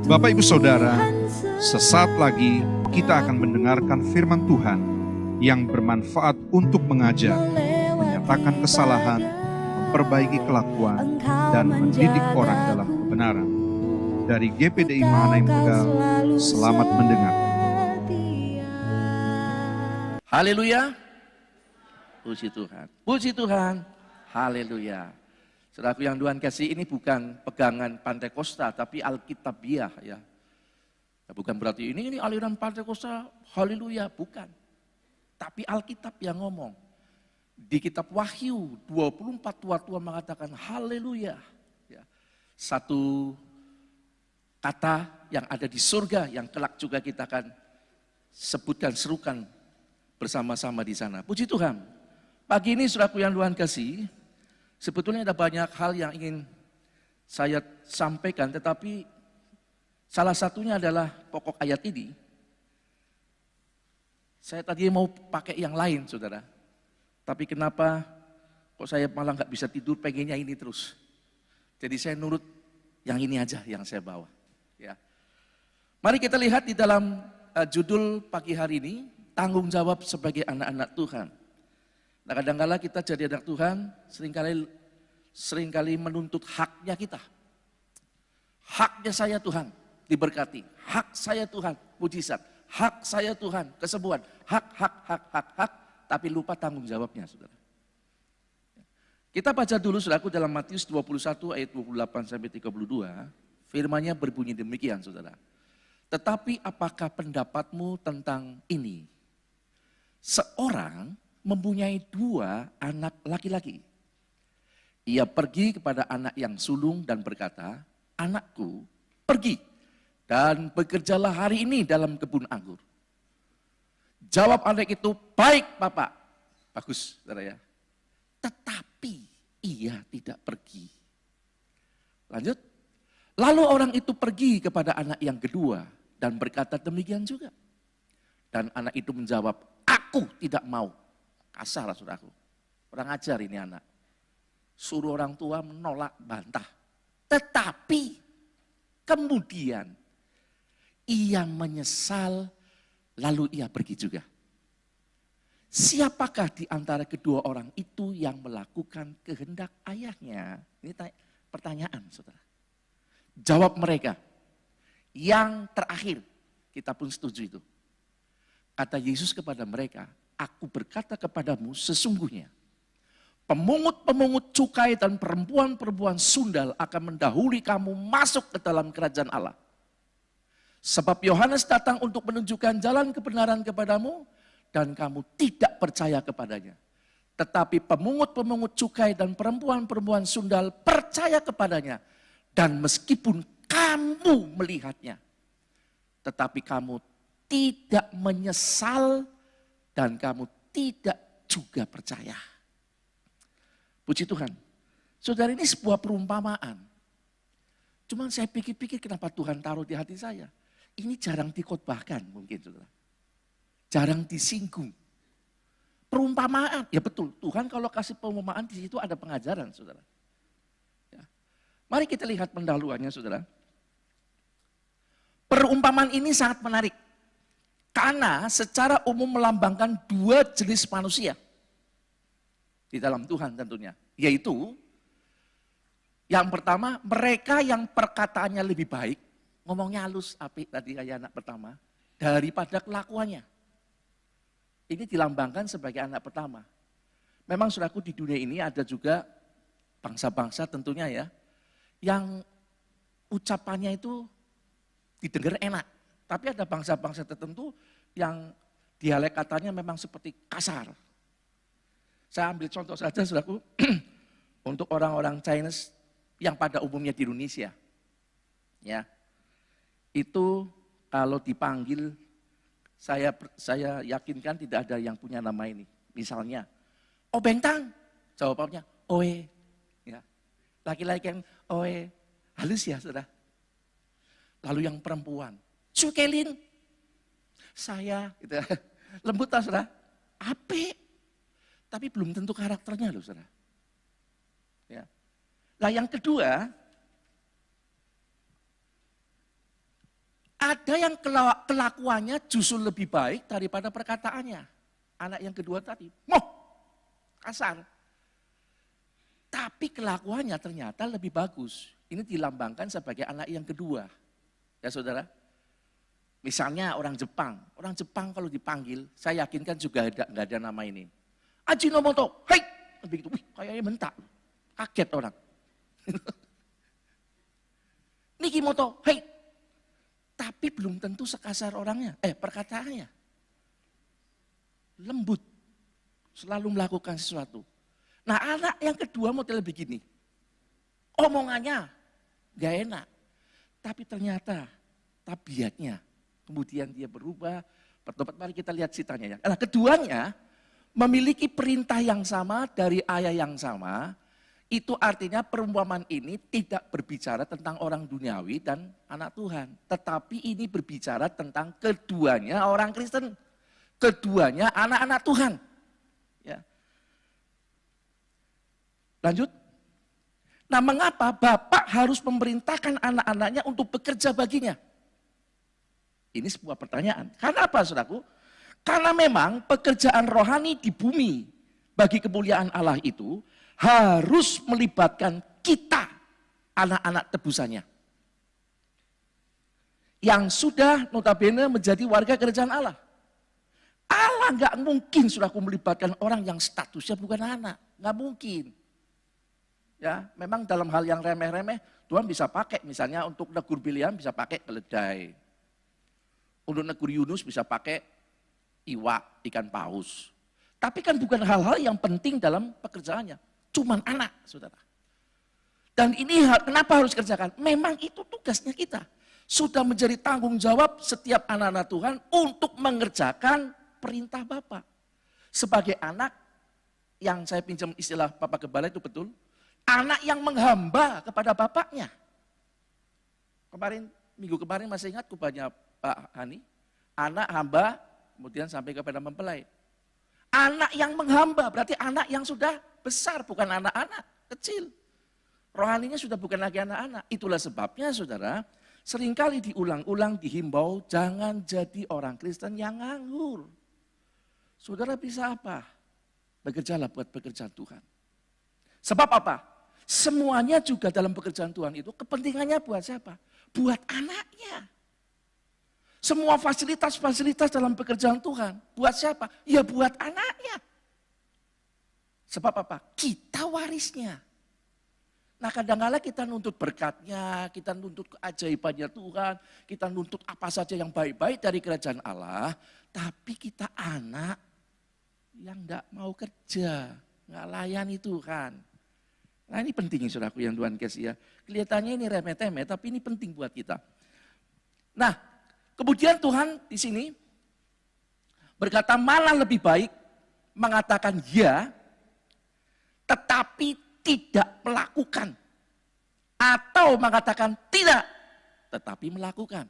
Bapak Ibu Saudara, sesaat lagi kita akan mendengarkan firman Tuhan yang bermanfaat untuk mengajar, menyatakan kesalahan, memperbaiki kelakuan, dan mendidik orang dalam kebenaran. Dari GPDI Mahanaim Tegal, selamat mendengar. Haleluya. Puji Tuhan. Puji Tuhan. Haleluya. Saudaraku yang Tuhan kasih, ini bukan pegangan Pantekosta, tapi Alkitabiah ya. Bukan berarti ini aliran Pantekosta, haleluya, bukan. Tapi Alkitab yang ngomong. Di kitab Wahyu 24 tua-tua mengatakan haleluya. Ya. Satu kata yang ada di surga yang kelak juga kita akan sebutkan, serukan bersama-sama di sana. Puji Tuhan. Pagi ini saudaraku yang Tuhan kasih, sebetulnya ada banyak hal yang ingin saya sampaikan, tetapi salah satunya adalah pokok ayat ini. Saya tadi mau pakai yang lain, saudara. Tapi kenapa kok saya malah nggak bisa tidur, pengennya ini terus. Jadi saya nurut yang ini aja yang saya bawa. Ya. Mari kita lihat di dalam judul pagi hari ini, tanggung jawab sebagai anak-anak Tuhan. Nah, kadang-kala kita jadi anak Tuhan, seringkali menuntut haknya kita. Haknya saya Tuhan, diberkati. Hak saya Tuhan, mujizat. Hak saya Tuhan, kesembuhan. Hak. Tapi lupa tanggung jawabnya, saudara. Kita baca dulu, saudaraku, dalam Matius 21 ayat 28 sampai 32. Firman-Nya berbunyi demikian, saudara. Tetapi apakah pendapatmu tentang ini? Seorang mempunyai 2 anak laki-laki. Ia pergi kepada anak yang sulung dan berkata, anakku pergi dan bekerjalah hari ini dalam kebun anggur. Jawab anak itu, baik Bapak. Bagus, saudara ya. Tetapi ia tidak pergi. Lanjut. Lalu orang itu pergi kepada anak yang kedua dan berkata demikian juga. Dan anak itu menjawab, aku tidak mau. Kasar, saudaraku. Kurang ajar ini anak. Suruh orang tua menolak, bantah. Tetapi kemudian ia menyesal, lalu ia pergi juga. Siapakah di antara kedua orang itu yang melakukan kehendak ayahnya? Ini pertanyaan, saudara. Jawab mereka. Yang terakhir, kita pun setuju itu. Kata Yesus kepada mereka, aku berkata kepadamu sesungguhnya, pemungut-pemungut cukai dan perempuan-perempuan sundal akan mendahului kamu masuk ke dalam kerajaan Allah. Sebab Yohanes datang untuk menunjukkan jalan kebenaran kepadamu dan kamu tidak percaya kepadanya. Tetapi pemungut-pemungut cukai dan perempuan-perempuan sundal percaya kepadanya. Dan meskipun kamu melihatnya, tetapi kamu tidak menyesal dan kamu tidak juga percaya. Puji Tuhan. Saudara, ini sebuah perumpamaan. Cuman saya pikir-pikir kenapa Tuhan taruh di hati saya. Ini jarang dikhotbahkan mungkin, saudara. Jarang disinggung. Perumpamaan, ya betul. Tuhan kalau kasih perumpamaan di situ ada pengajaran, saudara. Ya. Mari kita lihat pendahuluannya, saudara. Perumpamaan ini sangat menarik. Karena secara umum melambangkan 2 jenis manusia. Di dalam Tuhan tentunya. Yaitu, yang pertama mereka yang perkataannya lebih baik. Ngomongnya halus, apik tadi kayak anak pertama. Daripada kelakuannya. Ini dilambangkan sebagai anak pertama. Memang saudaraku di dunia ini ada juga bangsa-bangsa tentunya ya. Yang ucapannya itu didengar enak. Tapi ada bangsa-bangsa tertentu yang dialek katanya memang seperti kasar. Saya ambil contoh saja, saudaraku, untuk orang-orang Chinese yang pada umumnya di Indonesia. Ya, itu kalau dipanggil, saya yakinkan tidak ada yang punya nama ini. Misalnya, oh bentang, jawabannya, oe. Ya. Laki-laki yang oe, halus ya saudara. Lalu yang perempuan, Cukelin, saya, gitu. Lembut tak saudara? Apik, tapi belum tentu karakternya loh saudara. Ya. Nah yang kedua, Ada yang kelakuannya justru lebih baik daripada perkataannya. Anak yang kedua tadi, kasar. Tapi kelakuannya ternyata lebih bagus. Ini dilambangkan sebagai anak yang kedua. Ya saudara. Misalnya orang Jepang kalau dipanggil, saya yakin kan juga nggak ada nama ini. Ajinomoto, hei, begitu, kayaknya bentak, kaget orang. Nikimoto, hei, tapi belum tentu sekasar orangnya, perkataannya. Lembut, selalu melakukan sesuatu. Nah anak yang kedua model begini, omongannya gak enak, tapi ternyata tabiatnya, kemudian dia berubah, bertobat. Mari kita lihat ceritanya ya. Nah keduanya memiliki perintah yang sama dari ayah yang sama. Itu artinya perumpamaan ini tidak berbicara tentang orang duniawi dan anak Tuhan. Tetapi ini berbicara tentang keduanya orang Kristen. Keduanya anak-anak Tuhan. Ya. Lanjut. Nah mengapa Bapak harus memerintahkan anak-anaknya untuk bekerja baginya? Ini sebuah pertanyaan. Karena apa saudaraku? Karena memang pekerjaan rohani di bumi bagi kemuliaan Allah itu harus melibatkan kita, anak-anak tebusannya. Yang sudah notabene menjadi warga kerajaan Allah. Allah nggak mungkin saudaraku melibatkan orang yang statusnya bukan anak. Nggak mungkin. Ya, memang dalam hal yang remeh-remeh, Tuhan bisa pakai. Misalnya untuk negur Bileam bisa pakai keledai. Untuk negur Yunus bisa pakai iwak, ikan paus. Tapi kan bukan hal-hal yang penting dalam pekerjaannya. Cuman anak, saudara. Dan ini kenapa harus kerjakan? Memang itu tugasnya kita. Sudah menjadi tanggung jawab setiap anak-anak Tuhan untuk mengerjakan perintah Bapa. Sebagai anak, yang saya pinjam istilah Bapak Gembala itu betul, anak yang menghamba kepada bapaknya. Minggu kemarin masih ingat kubahnya Pak Hani, anak hamba, kemudian sampai kepada mempelai. Anak yang menghamba, berarti anak yang sudah besar, bukan anak-anak kecil. Rohaninya sudah bukan lagi anak-anak. Itulah sebabnya saudara, seringkali diulang-ulang dihimbau, jangan jadi orang Kristen yang nganggur. Saudara bisa apa? Bekerjalah buat pekerjaan Tuhan. Sebab apa? Semuanya juga dalam pekerjaan Tuhan itu kepentingannya buat siapa? Buat anaknya. Semua fasilitas-fasilitas dalam pekerjaan Tuhan, buat siapa? Ya buat anaknya. Sebab apa? Kita warisnya. Nah kadang-kadang kita nuntut berkatnya, kita nuntut keajaibannya Tuhan, kita nuntut apa saja yang baik-baik dari kerajaan Allah, tapi kita anak yang enggak mau kerja, enggak layani Tuhan. Nah ini penting saudaraku yang Tuhan kasih ya. Kelihatannya ini remeh-temeh, tapi ini penting buat kita. Nah, kemudian Tuhan di sini berkata malah lebih baik mengatakan ya, tetapi tidak melakukan. Atau mengatakan tidak, tetapi melakukan.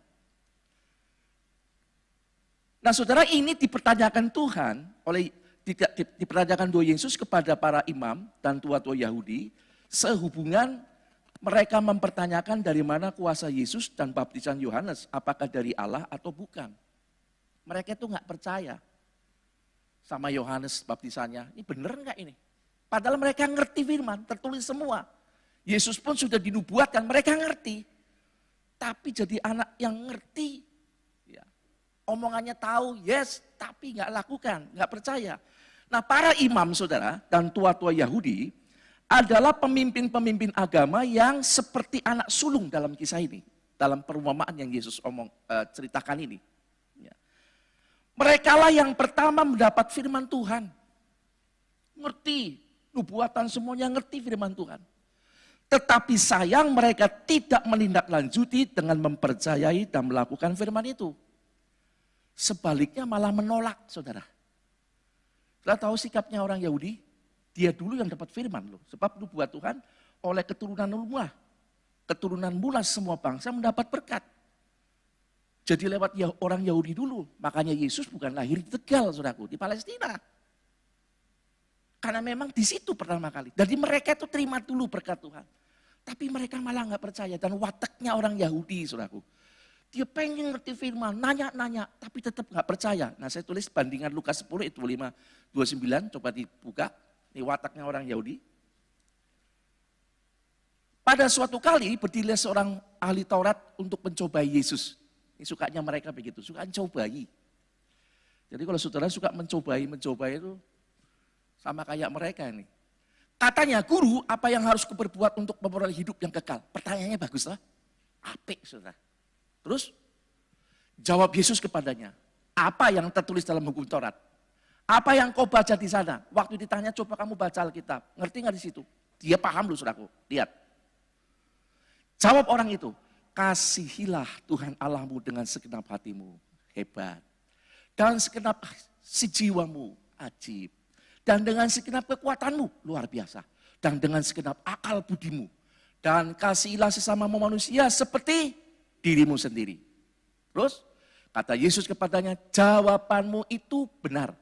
Nah saudara ini dipertanyakan Tuhan, dipertanyakan Tuhan Yesus kepada para imam dan tua-tua Yahudi, sehubungan mereka mempertanyakan dari mana kuasa Yesus dan baptisan Yohanes, apakah dari Allah atau bukan. Mereka itu nggak percaya sama Yohanes baptisannya, ini bener nggak ini? Padahal mereka ngerti firman, tertulis semua. Yesus pun sudah dinubuatkan, mereka ngerti. Tapi jadi anak yang ngerti, ya, omongannya tahu, yes, tapi nggak lakukan, nggak percaya. Nah para imam saudara dan tua-tua Yahudi adalah pemimpin-pemimpin agama yang seperti anak sulung dalam kisah ini. Dalam perumpamaan yang Yesus ceritakan ini. Ya. Mereka lah yang pertama mendapat firman Tuhan. Ngerti, nubuatan semuanya ngerti firman Tuhan. Tetapi sayang mereka tidak menindaklanjuti dengan mempercayai dan melakukan firman itu. Sebaliknya malah menolak, saudara. Kita tahu sikapnya orang Yahudi, dia dulu yang dapat firman loh. Sebab nubuat Tuhan oleh keturunan Noah. Keturunan mula semua bangsa mendapat berkat. Jadi lewat orang Yahudi dulu. Makanya Yesus bukan lahir di Tegal, saudaraku, di Palestina. Karena memang di situ pertama kali. Jadi mereka itu terima dulu berkat Tuhan. Tapi mereka malah nggak percaya dan wataknya orang Yahudi, saudaraku. Dia pengen ngerti firman, nanya-nanya, tapi tetap nggak percaya. Nah saya tulis bandingan Lukas 10 itu 5, 29, coba dibuka. Ini wataknya orang Yahudi. Pada suatu kali berdirilah seorang ahli Taurat untuk mencobai Yesus. Ini sukanya mereka begitu, suka mencobai. Jadi kalau saudara suka mencobai itu sama kayak mereka ini. Katanya, guru, apa yang harus kuperbuat untuk memperoleh hidup yang kekal? Pertanyaannya bagus lah. Apik, saudara. Terus, jawab Yesus kepadanya, apa yang tertulis dalam hukum Taurat? Apa yang kau baca di sana? Waktu ditanya, coba kamu baca Alkitab. Ngerti nggak di situ? Dia paham loh, saudaraku. Lihat. Jawab orang itu, kasihilah Tuhan Allahmu dengan segenap hatimu. Hebat. Dan segenap si jiwamu, ajib. Dan dengan segenap kekuatanmu, luar biasa. Dan dengan segenap akal budimu. Dan kasihilah sesamamu manusia seperti dirimu sendiri. Terus, kata Yesus kepadanya, jawabanmu itu benar.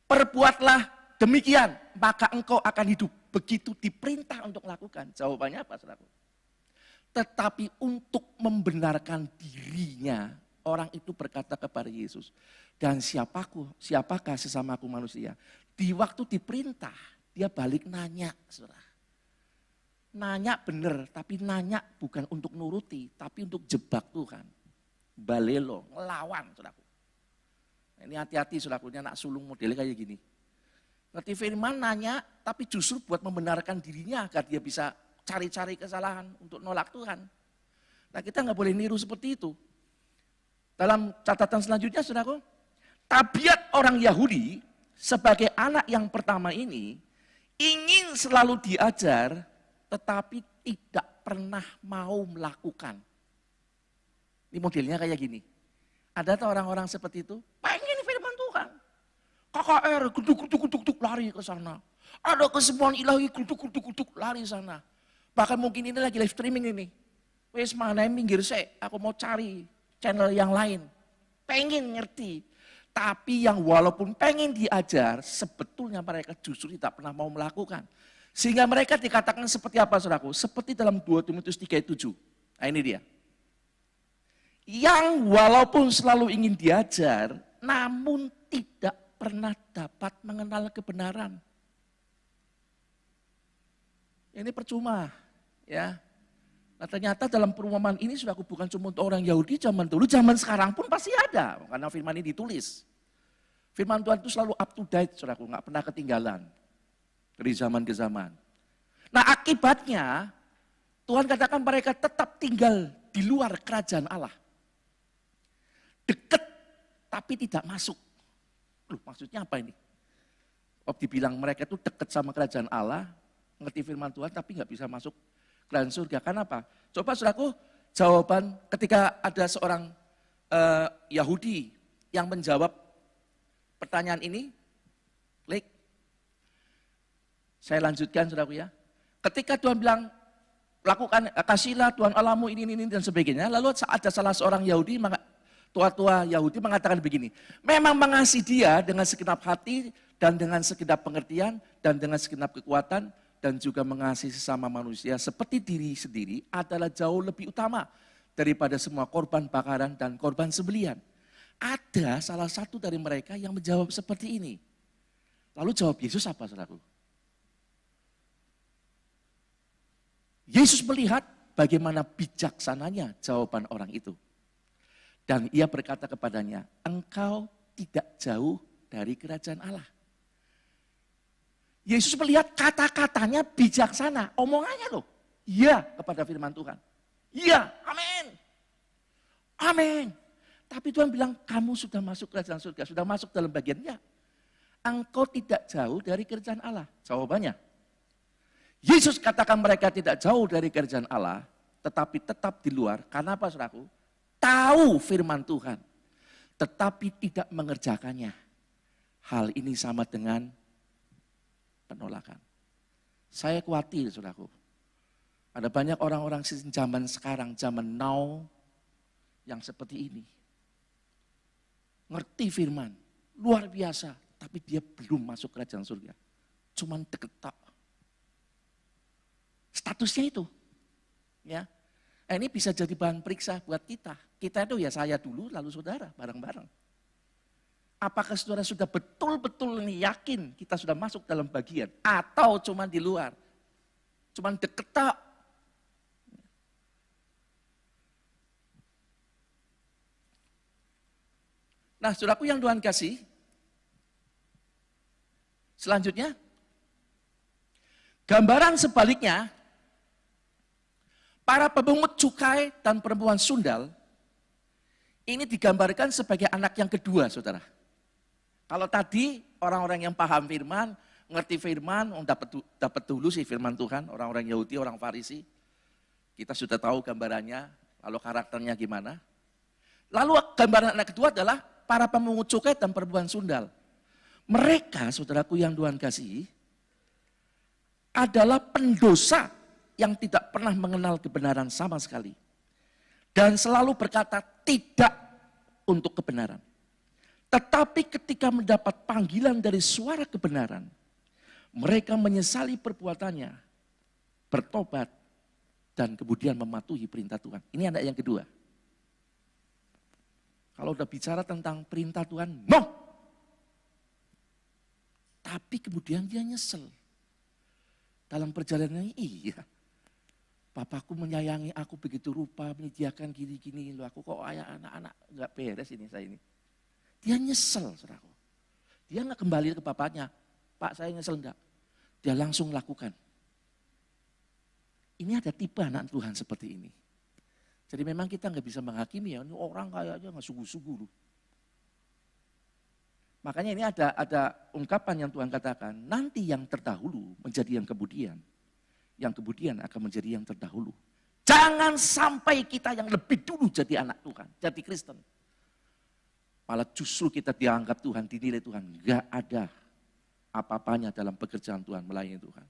Perbuatlah demikian, maka engkau akan hidup. Begitu diperintah untuk melakukan. Jawabannya apa, saudaraku? Tetapi untuk membenarkan dirinya, orang itu berkata kepada Yesus, dan siapakah sesamaku manusia? Di waktu diperintah, dia balik nanya, saudara. Nanya benar, tapi nanya bukan untuk nuruti, tapi untuk jebak Tuhan. Balelo, ngelawan, saudaraku. Ini hati-hati, saudaraku, ini anak sulung modelnya kayak gini. Ngerti firman, nanya, tapi justru buat membenarkan dirinya agar dia bisa cari-cari kesalahan untuk nolak Tuhan. Nah kita nggak boleh niru seperti itu. Dalam catatan selanjutnya, saudaraku, tabiat orang Yahudi sebagai anak yang pertama ini ingin selalu diajar, tetapi tidak pernah mau melakukan. Ini modelnya kayak gini. Ada tuh orang-orang seperti itu, pengen firman Tuhan. KKR, guduk lari ke sana. Ada kesembuhan ilahi, guduk lari sana. Bahkan mungkin ini lagi live streaming ini. Wes mana minggir aku mau cari channel yang lain. Pengen ngerti. Tapi yang walaupun pengen diajar, sebetulnya mereka justru tidak pernah mau melakukan. Sehingga mereka dikatakan seperti apa, saudaraku? Seperti dalam 2 Timotius 3:7. Nah ini dia. Yang walaupun selalu ingin diajar, namun tidak pernah dapat mengenal kebenaran. Ini percuma, ya. Nah ternyata dalam perumpamaan ini sudah bukan cuma untuk orang Yahudi zaman dulu, zaman sekarang pun pasti ada. Karena firman ini ditulis. Firman Tuhan itu selalu up to date, saudaraku, nggak pernah ketinggalan. Dari zaman ke zaman. Nah akibatnya, Tuhan katakan mereka tetap tinggal di luar kerajaan Allah. Dekat, tapi tidak masuk. Loh maksudnya apa ini? Dibilang mereka itu dekat sama kerajaan Allah, ngerti firman Tuhan tapi nggak bisa masuk kerajaan surga. Kenapa? Coba saudaraku, jawaban ketika ada seorang Yahudi yang menjawab pertanyaan ini, klik. Saya lanjutkan saudaraku ya. Ketika Tuhan bilang, lakukan, kasihlah Tuhan Allahmu ini dan sebagainya. Lalu ada salah seorang Yahudi, tua-tua Yahudi mengatakan begini, memang mengasihi dia dengan segenap hati dan dengan segenap pengertian dan dengan segenap kekuatan dan juga mengasihi sesama manusia seperti diri sendiri adalah jauh lebih utama daripada semua korban bakaran dan korban sembelihan. Ada salah satu dari mereka yang menjawab seperti ini. Lalu jawab Yesus apa, saudaraku? Yesus melihat bagaimana bijaksananya jawaban orang itu. Dan ia berkata kepadanya, engkau tidak jauh dari kerajaan Allah. Yesus melihat kata-katanya bijaksana, omongannya loh. Iya kepada firman Tuhan. Iya, amin. Amin. Tapi Tuhan bilang, kamu sudah masuk kerajaan surga, sudah masuk dalam bagiannya. Engkau tidak jauh dari kerajaan Allah. Jawabannya, Yesus katakan mereka tidak jauh dari kerajaan Allah, tetapi tetap di luar. Karena apa, saudaraku? Tahu firman Tuhan, tetapi tidak mengerjakannya. Hal ini sama dengan penolakan. Saya khawatir, saudaraku. Ada banyak orang-orang zaman sekarang, zaman now, yang seperti ini. Ngerti firman, luar biasa, tapi dia belum masuk kerajaan surga. Cuman deket. Statusnya itu. Ya. Ini bisa jadi bahan periksa buat kita. Kita itu ya saya dulu, lalu saudara, bareng-bareng. Apakah saudara sudah betul-betul yakin kita sudah masuk dalam bagian? Atau cuma di luar? Cuma deket tak? Nah, saudaraku yang Tuhan kasih, selanjutnya, gambaran sebaliknya, para pemungut cukai dan perempuan sundal, ini digambarkan sebagai anak yang kedua, saudara. Kalau tadi orang-orang yang paham firman, ngerti firman, dapat dulu sih firman Tuhan, orang-orang Yahudi, orang Farisi. Kita sudah tahu gambarannya, lalu karakternya gimana. Lalu gambaran anak kedua adalah para pemungut cukai dan perempuan sundal. Mereka, saudaraku yang Tuhan kasih, adalah pendosa yang tidak pernah mengenal kebenaran sama sekali. Dan selalu berkata tidak untuk kebenaran. Tetapi ketika mendapat panggilan dari suara kebenaran, mereka menyesali perbuatannya, bertobat, dan kemudian mematuhi perintah Tuhan. Ini anak yang kedua. Kalau udah bicara tentang perintah Tuhan, no. Tapi kemudian dia nyesel. Dalam perjalanan ini, iya. Papaku menyayangi aku begitu rupa, menyediakan gini-gini. Loh, aku kok ayah anak-anak nggak beres ini saya ini. Dia nyesel, saudaraku. Dia nggak kembali ke bapaknya. Pak, saya nyesel enggak. Dia langsung lakukan. Ini ada tipe anak Tuhan seperti ini. Jadi memang kita nggak bisa menghakimi ya, ini orang kayaknya nggak sungguh-sungguh loh. Makanya ini ada ungkapan yang Tuhan katakan, nanti yang terdahulu menjadi yang kemudian akan menjadi yang terdahulu. Jangan sampai kita yang lebih dulu jadi anak Tuhan, jadi Kristen. Malah justru kita dianggap Tuhan, dinilai Tuhan, nggak ada apa-apanya dalam pekerjaan Tuhan, melayani Tuhan.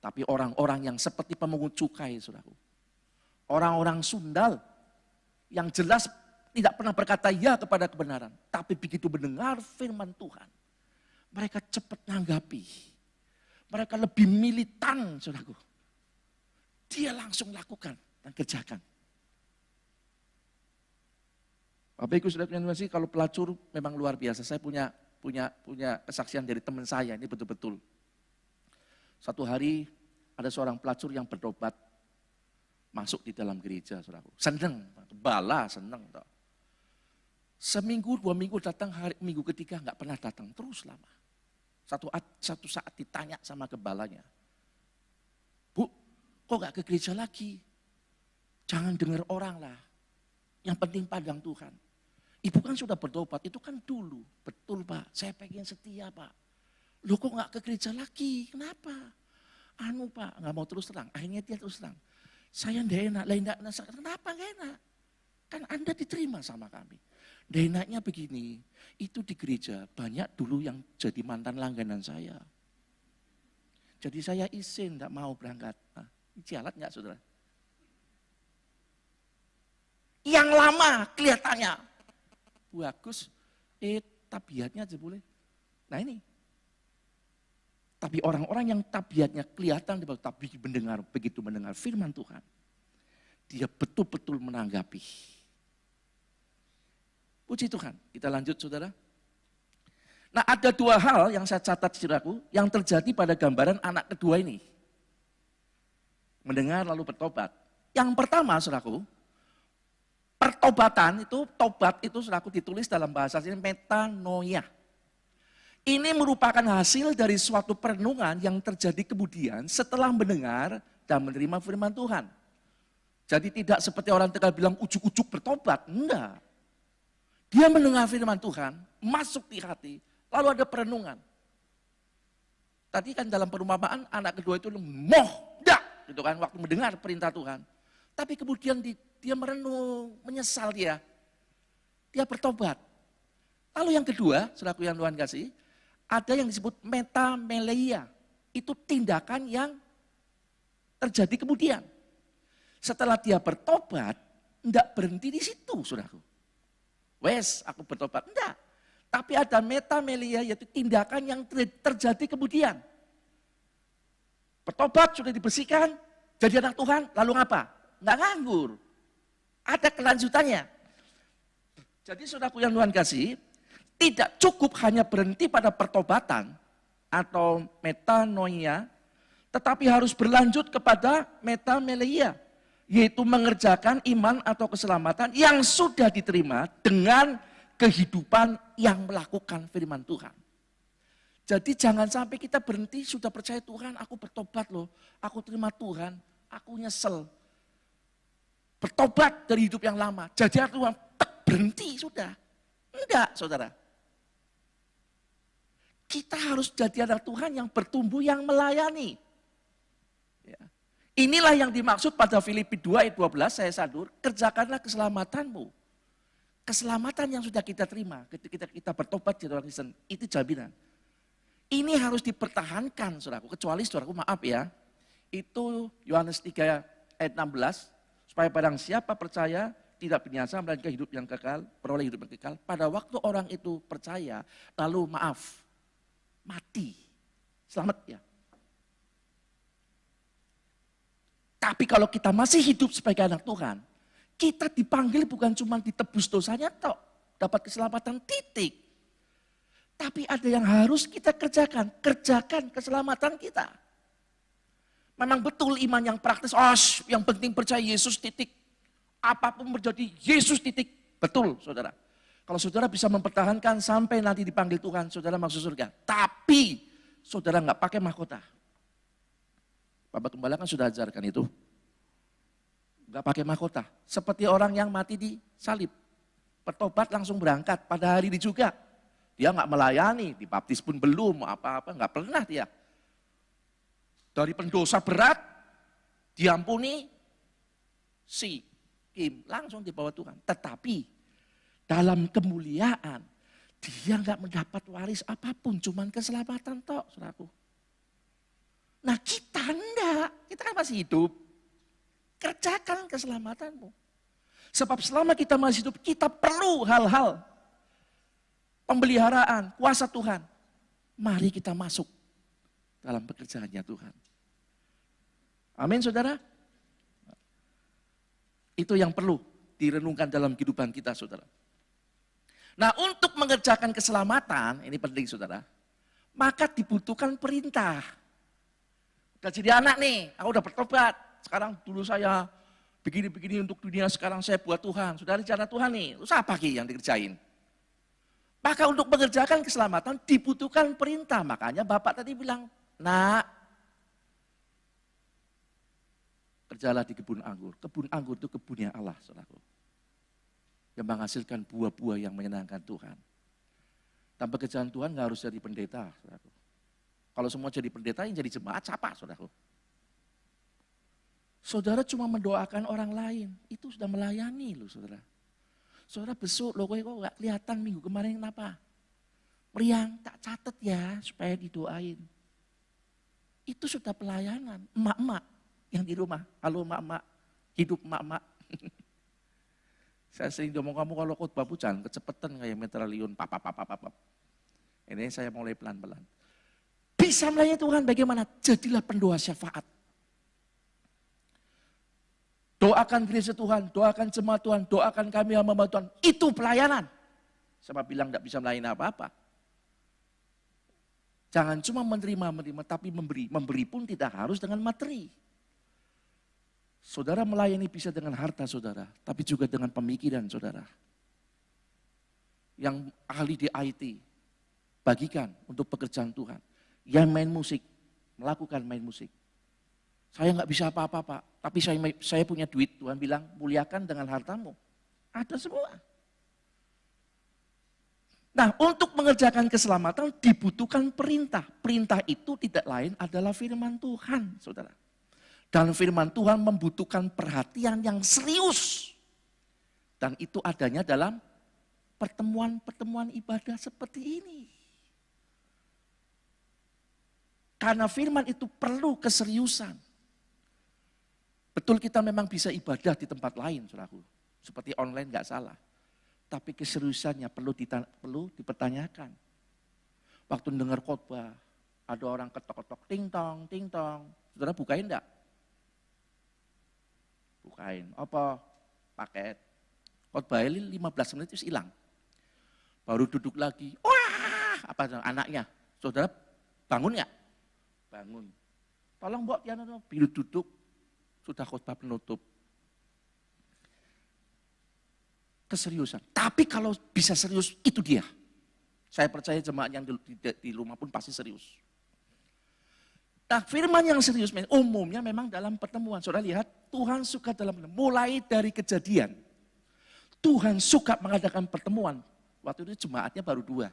Tapi orang-orang yang seperti pemungut cukai, saudaraku. Orang-orang sundal yang jelas tidak pernah berkata ya kepada kebenaran. Tapi begitu mendengar firman Tuhan, mereka cepat nanggapi. Mereka lebih militan, saudaraku. Dia langsung lakukan dan kerjakan. Bapak Ibu Saudara yang terkasih, kalau pelacur memang luar biasa. Saya punya kesaksian dari teman saya, ini betul-betul. Satu hari ada seorang pelacur yang bertobat masuk di dalam gereja, saudaraku. Seneng, bala seneng. Seminggu, 2 minggu datang, minggu ketiga nggak pernah datang, terus lama. Satu saat ditanya sama gebalanya, Bu, kok nggak ke gereja lagi? Jangan dengar orang lah, yang penting pandang Tuhan. Ibu kan sudah bertobat, itu kan dulu. Betul Pak, saya pengen setia Pak. Loh kok nggak ke gereja lagi, kenapa? Pak, nggak mau terus terang, akhirnya dia terus terang. Saya nggak enak, kenapa nggak enak? Kan Anda diterima sama kami. Nggak enaknya begini, itu di gereja banyak dulu yang jadi mantan langganan saya. Jadi saya izin nggak mau berangkat. Nah, jalan nggak saudara? Yang lama kelihatannya bagus, tabiatnya aja boleh. Nah ini. Tapi orang-orang yang tabiatnya kelihatan, tapi begitu mendengar firman Tuhan, dia betul-betul menanggapi. Puji Tuhan, kita lanjut saudara. Nah ada 2 hal yang saya catat saudaraku, yang terjadi pada gambaran anak kedua ini. Mendengar lalu bertobat. Yang pertama saudaraku, pertobatan itu, tobat itu saudaraku ditulis dalam bahasa sini metanoia. Ini merupakan hasil dari suatu perenungan yang terjadi kemudian setelah mendengar dan menerima firman Tuhan. Jadi tidak seperti orang Tegal bilang ujuk-ujuk bertobat, enggak. Dia mendengar firman Tuhan, masuk di hati, lalu ada perenungan. Tadi kan dalam perumpamaan anak kedua itu mohdak, gitu kan, waktu mendengar perintah Tuhan. Tapi kemudian dia merenung, menyesal dia bertobat. Lalu yang kedua, saudaraku yang Tuhan kasih, ada yang disebut metameleia. Itu tindakan yang terjadi kemudian. Setelah dia bertobat, enggak berhenti di situ, saudaraku. Wes, aku bertobat. Enggak. Tapi ada metameleia, yaitu tindakan yang terjadi kemudian. Bertobat, sudah dibersihkan, jadi anak Tuhan, lalu apa? Nggak nganggur. Ada kelanjutannya. Jadi saudaraku yang Tuhan kasih, tidak cukup hanya berhenti pada pertobatan atau metanoia, tetapi harus berlanjut kepada metanoia, yaitu mengerjakan iman atau keselamatan yang sudah diterima dengan kehidupan yang melakukan firman Tuhan. Jadi jangan sampai kita berhenti sudah percaya Tuhan, aku bertobat loh, aku terima Tuhan, aku nyesel. Bertobat dari hidup yang lama, jadi Tuhan berhenti sudah. Enggak, saudara. Kita harus jadi anak Tuhan yang bertumbuh, yang melayani. Ya. Inilah yang dimaksud pada Filipi 2 ayat 12, saya sadur, kerjakanlah keselamatanmu. Keselamatan yang sudah kita terima ketika kita bertobat jadi orang Kristen, itu jaminan. Ini harus dipertahankan, saudaraku. Kecuali, saudaraku, maaf ya, itu Yohanes 3 ayat 16, supaya barang siapa percaya tidak binasa melainkan hidup yang kekal, peroleh hidup yang kekal. Pada waktu orang itu percaya, lalu maaf, mati, selamat ya. Tapi kalau kita masih hidup sebagai anak Tuhan, kita dipanggil bukan cuma ditebus dosanya tok, dapat keselamatan titik. Tapi ada yang harus kita kerjakan keselamatan kita. Memang betul iman yang praktis, yang penting percaya Yesus titik. Apapun terjadi, Yesus titik. Betul, saudara. Kalau saudara bisa mempertahankan sampai nanti dipanggil Tuhan, saudara masuk surga. Tapi, saudara nggak pakai mahkota. Bapak Gembala kan sudah ajarkan itu. Nggak pakai mahkota. Seperti orang yang mati di salib. Bertobat langsung berangkat pada hari ini juga. Dia nggak melayani, dibaptis pun belum, apa-apa, nggak pernah dia. Dari pendosa berat, diampuni, Kim, langsung dibawa Tuhan. Tetapi dalam kemuliaan, dia nggak mendapat waris apapun, cuman keselamatan tok, saudaraku. Nah kita enggak, kita kan masih hidup. Kerjakan keselamatanmu. Sebab selama kita masih hidup, kita perlu hal-hal pemeliharaan, kuasa Tuhan. Mari kita masuk dalam pekerjaannya Tuhan. Amin, saudara. Itu yang perlu direnungkan dalam kehidupan kita, saudara. Nah, untuk mengerjakan keselamatan, ini penting, saudara, maka dibutuhkan perintah. Udah jadi anak nih, aku udah bertobat. Sekarang dulu saya begini-begini untuk dunia, sekarang saya buat Tuhan. Saudara rencana Tuhan nih, usaha pagi yang dikerjain. Maka untuk mengerjakan keselamatan dibutuhkan perintah. Makanya Bapak tadi bilang, nak, kerjalah di kebun anggur. Kebun anggur itu kebunnya Allah, saudaraku. Yang menghasilkan buah-buah yang menyenangkan Tuhan. Tanpa kerjaan Tuhan nggak harus jadi pendeta, saudaraku. Kalau semua jadi pendeta, yang jadi jemaat siapa, saudaraku? Saudara cuma mendoakan orang lain, itu sudah melayani loh, saudara. Saudara besuk, loh kok gak kelihatan minggu kemarin kenapa? Meriang, tak catat ya supaya didoain. Itu sudah pelayanan, emak-emak yang di rumah. Halo emak-emak, hidup emak-emak. Saya sering ngomong kamu kalau khotbah jangan kecepatan kayak metraliun, pap. Ini saya mulai pelan-pelan. Bisa melayani Tuhan bagaimana? Jadilah pendoa syafaat. Doakan gereja Tuhan, doakan jemaat Tuhan, doakan kami hamba Tuhan. Itu pelayanan. Sama bilang tidak bisa melayani apa-apa. Jangan cuma menerima, tapi memberi. Memberi pun tidak harus dengan materi. Saudara melayani bisa dengan harta saudara, tapi juga dengan pemikiran saudara. Yang ahli di IT, bagikan untuk pekerjaan Tuhan. Yang main musik, melakukan main musik. Saya nggak bisa apa-apa Pak, tapi saya punya duit. Tuhan bilang, muliakan dengan hartamu. Ada semua. Nah, untuk mengerjakan keselamatan dibutuhkan perintah. Perintah itu tidak lain adalah firman Tuhan, saudara. Dan firman Tuhan membutuhkan perhatian yang serius. Dan itu adanya dalam pertemuan-pertemuan ibadah seperti ini. Karena firman itu perlu keseriusan. Betul kita memang bisa ibadah di tempat lain, saudaraku. Seperti online nggak salah. Tapi keseriusannya perlu dipertanyakan. Waktu dengar khotbah, ada orang ketok-ketok, ting tong. Saudara bukain enggak? bukain. Apa? Paket. Khotbah 15 menit terus hilang. Baru duduk lagi. Wah, apa anaknya? Saudara bangun nggak? Bangun. Tolong Mbok Tiana, biru duduk. Sudah khotbah penutup. Keseriusan. Tapi kalau bisa serius, itu dia. Saya percaya jemaat yang di rumah pun pasti serius. Nah, firman yang serius umumnya memang dalam pertemuan. Saudara lihat, Tuhan suka mulai dari Kejadian. Tuhan suka mengadakan pertemuan. Waktu itu jemaatnya baru 2.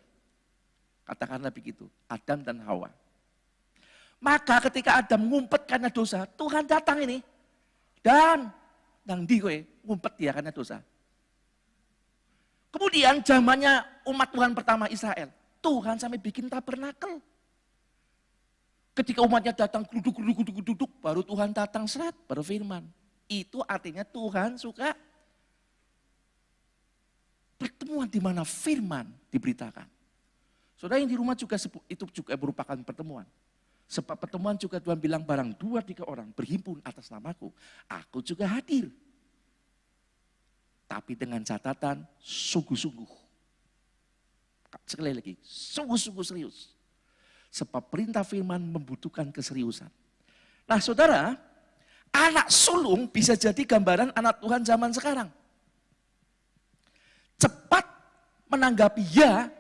Katakanlah begitu, Adam dan Hawa. Maka ketika Adam ngumpet karena dosa, Tuhan datang ini. Dan, nang di kowe, ngumpet dia karena dosa. Kemudian zamannya umat Tuhan pertama Israel, Tuhan sampai bikin tabernakel. Ketika umatnya datang duduk, baru Tuhan datang berfirman. Itu artinya Tuhan suka pertemuan di mana firman diberitakan. Saudara yang di rumah juga itu juga merupakan pertemuan. Sebab pertemuan juga Tuhan bilang barang 2-3 orang berhimpun atas namaku, aku juga hadir. Tapi dengan catatan sungguh-sungguh. Sekali lagi, sungguh-sungguh serius. Sebab perintah firman membutuhkan keseriusan. Nah saudara, anak sulung bisa jadi gambaran anak Tuhan zaman sekarang. Cepat menanggapi ya,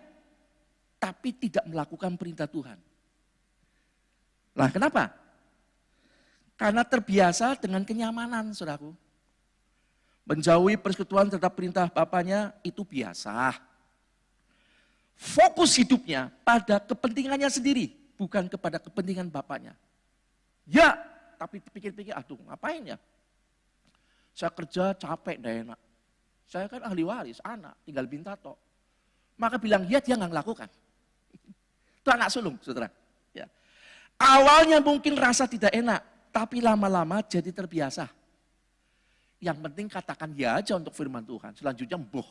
tapi tidak melakukan perintah Tuhan. Nah kenapa? Karena terbiasa dengan kenyamanan, saudaraku. Menjauhi persekutuan terhadap perintah bapaknya itu biasa. Fokus hidupnya pada kepentingannya sendiri, bukan kepada kepentingan bapaknya. Ya, tapi pikir-pikir, aduh ngapain ya? Saya kerja capek, dah enak. Saya kan ahli waris, anak, tinggal minta tok. Maka bilang ya, dia nggak ngelakukan. Itu anak sulung, saudara. Ya. Awalnya mungkin rasa tidak enak, tapi lama-lama jadi terbiasa. Yang penting katakan ya aja untuk firman Tuhan. Selanjutnya boh.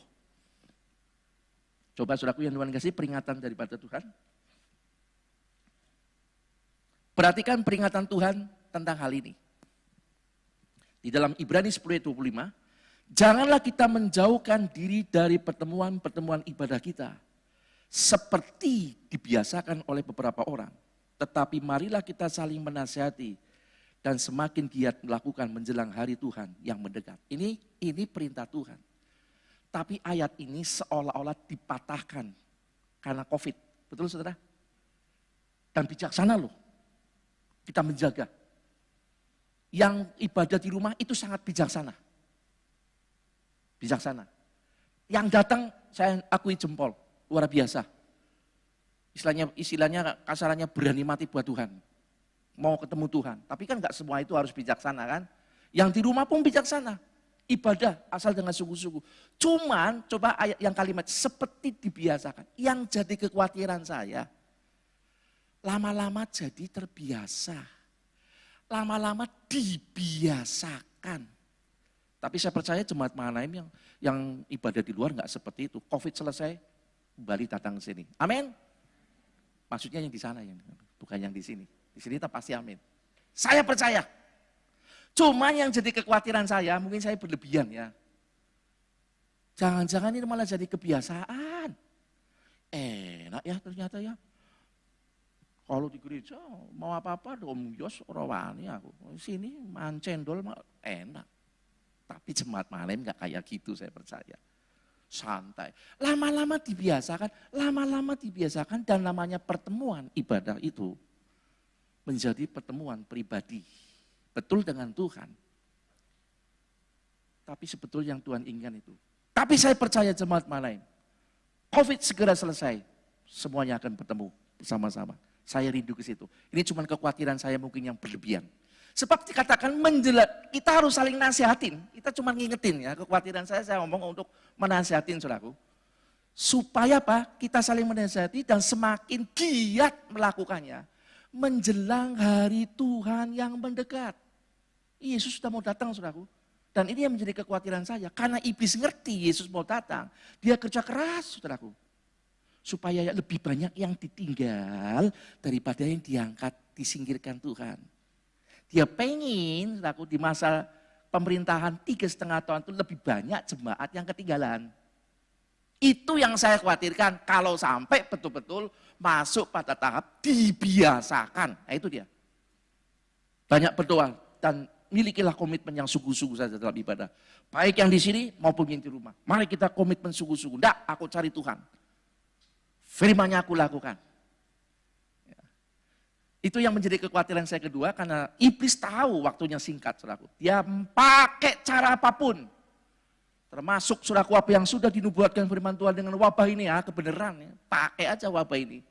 Coba saudaraku yang Tuhan kasih peringatan daripada Tuhan. Perhatikan peringatan Tuhan tentang hal ini. Di dalam Ibrani 10:25, janganlah kita menjauhkan diri dari pertemuan-pertemuan ibadah kita. Seperti dibiasakan oleh beberapa orang. Tetapi marilah kita saling menasihati dan semakin giat melakukan menjelang hari Tuhan yang mendekat. Ini perintah Tuhan. Tapi ayat ini seolah-olah dipatahkan karena COVID. Betul saudara? Dan bijaksana loh. Kita menjaga. Yang ibadah di rumah itu sangat bijaksana. Bijaksana. Yang datang saya akui jempol. Luar biasa. Istilahnya kasarannya berani mati buat Tuhan. Mau ketemu Tuhan. Tapi kan gak semua itu harus bijaksana kan. Yang di rumah pun bijaksana. Ibadah asal dengan sungguh-sungguh. Cuman coba ayat yang kalimat seperti dibiasakan. Yang jadi kekhawatiran saya. Lama-lama jadi terbiasa. Lama-lama dibiasakan. Tapi saya percaya jemaat Mahanaim yang ibadah di luar gak seperti itu. COVID selesai, kembali datang ke sini. Amin. Maksudnya yang di sana, bukan yang di sini. Di sini tak pasti amin. Saya percaya. Cuman yang jadi kekhawatiran saya, mungkin saya berlebihan ya. Jangan-jangan ini malah jadi kebiasaan. Enak ya ternyata ya. Kalau di gereja mau apa-apa Om Yos rawani aku. Sini mancendol enak. Tapi jemaat Mahanaim gak kayak gitu saya percaya. Santai. Lama-lama dibiasakan dan namanya pertemuan ibadah itu menjadi pertemuan pribadi. Betul dengan Tuhan. Tapi sebetulnya yang Tuhan inginkan itu. Tapi saya percaya jemaat Mahanaim. COVID segera selesai. Semuanya akan bertemu bersama-sama. Saya rindu ke situ. Ini cuma kekhawatiran saya mungkin yang berlebihan. Sebab dikatakan kita harus saling nasihatin. Kita cuma ngingetin ya. Kekhawatiran saya ngomong untuk menasihatin saudaraku. Supaya apa? Kita saling menasihati dan semakin giat melakukannya. Menjelang hari Tuhan yang mendekat. Yesus sudah mau datang saudaraku. Dan ini yang menjadi kekhawatiran saya. Karena iblis ngerti Yesus mau datang. Dia kerja keras saudaraku. Supaya lebih banyak yang ditinggal daripada yang diangkat, disingkirkan Tuhan. Dia pengen saudaraku di masa pemerintahan 3,5 tahun itu lebih banyak jemaat yang ketinggalan. Itu yang saya khawatirkan kalau sampai betul-betul masuk pada tahap dibiasakan. Nah itu dia. Banyak berdoa dan milikilah komitmen yang sungguh-sungguh saja dalam ibadah. Baik yang di sini maupun yang di rumah. Mari kita komitmen sungguh-sungguh. Enggak, aku cari Tuhan. Firman-Nya aku lakukan. Itu yang menjadi kekhawatiran saya kedua, karena iblis tahu waktunya singkat, saudaraku. Dia pakai cara apapun. Termasuk saudaraku apa yang sudah dinubuatkan firman Tuhan dengan wabah ini ya, kebenaran ya. Pakai aja wabah ini.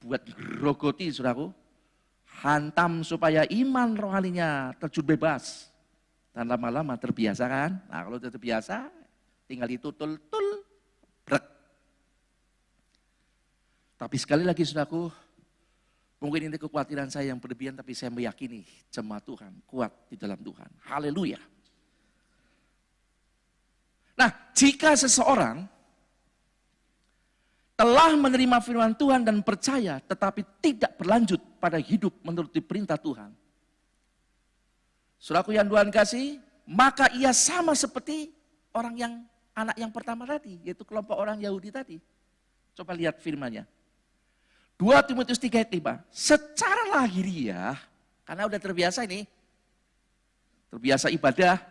Buat grogoti saudaraku. Hantam supaya iman rohaninya terjun bebas. Dan lama-lama terbiasa kan. Nah kalau sudah terbiasa, tinggal ditutul-tul, brek. Tapi sekali lagi saudaraku, mungkin ini kekhawatiran saya yang berlebihan, tapi saya meyakini jemaat Tuhan kuat di dalam Tuhan. Haleluya. Nah, jika seseorang telah menerima firman Tuhan dan percaya, tetapi tidak berlanjut pada hidup menuruti perintah Tuhan, saudaraku yang Tuhan kasih, maka ia sama seperti orang yang anak yang pertama tadi, yaitu kelompok orang Yahudi tadi. Coba lihat firman-Nya. 2 Timotius 3 ayat 5, secara lahiriah, karena udah terbiasa ini, terbiasa ibadah,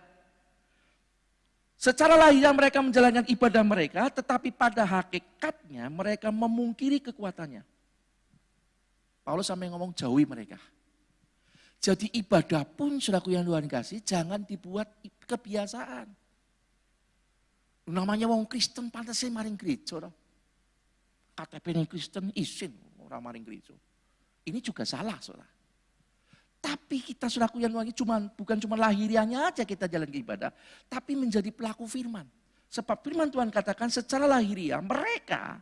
secara lahiriah mereka menjalankan ibadah mereka, tetapi pada hakikatnya mereka memungkiri kekuatannya. Paulus sampai ngomong jauhi mereka. Jadi ibadah pun, saudaraku yang Tuhan kasih, jangan dibuat kebiasaan. Namanya wong Kristen pantasnya maring gereja. KTP ini Kristen isin orang maring gereja. Ini juga salah, saudara. Tapi kita saudaraku yang Tuhan bukan cuma lahiriahnya aja kita jalan ke ibadah, tapi menjadi pelaku firman. Sebab firman Tuhan katakan secara lahiriah mereka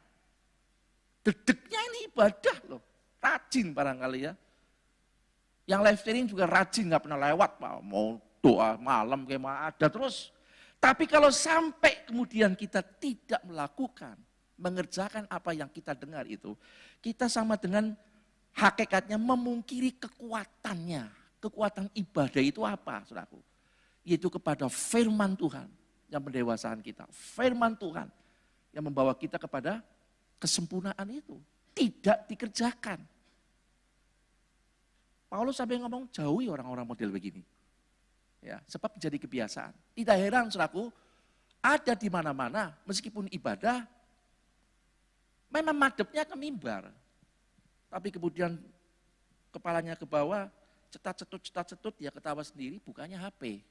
dedeknya ini ibadah loh. Rajin barangkali ya. Yang live streaming juga rajin, nggak pernah lewat, Pak. Mau doa malam kayak ada terus. Tapi kalau sampai kemudian kita tidak melakukan, mengerjakan apa yang kita dengar itu, kita sama dengan hakikatnya memungkiri kekuatannya. Kekuatan ibadah itu apa, saudaraku? Yaitu kepada firman Tuhan yang mendewasaan kita. Firman Tuhan yang membawa kita kepada kesempurnaan itu. Tidak dikerjakan. Paulus sampai ngomong jauhi orang-orang model begini. Ya, sebab menjadi kebiasaan. Tidak heran, saudaraku, ada di mana-mana meskipun ibadah memang madepnya ke mimbar. Tapi kemudian kepalanya ke bawah, cetat-cetut, ya ketawa sendiri, bukannya HP.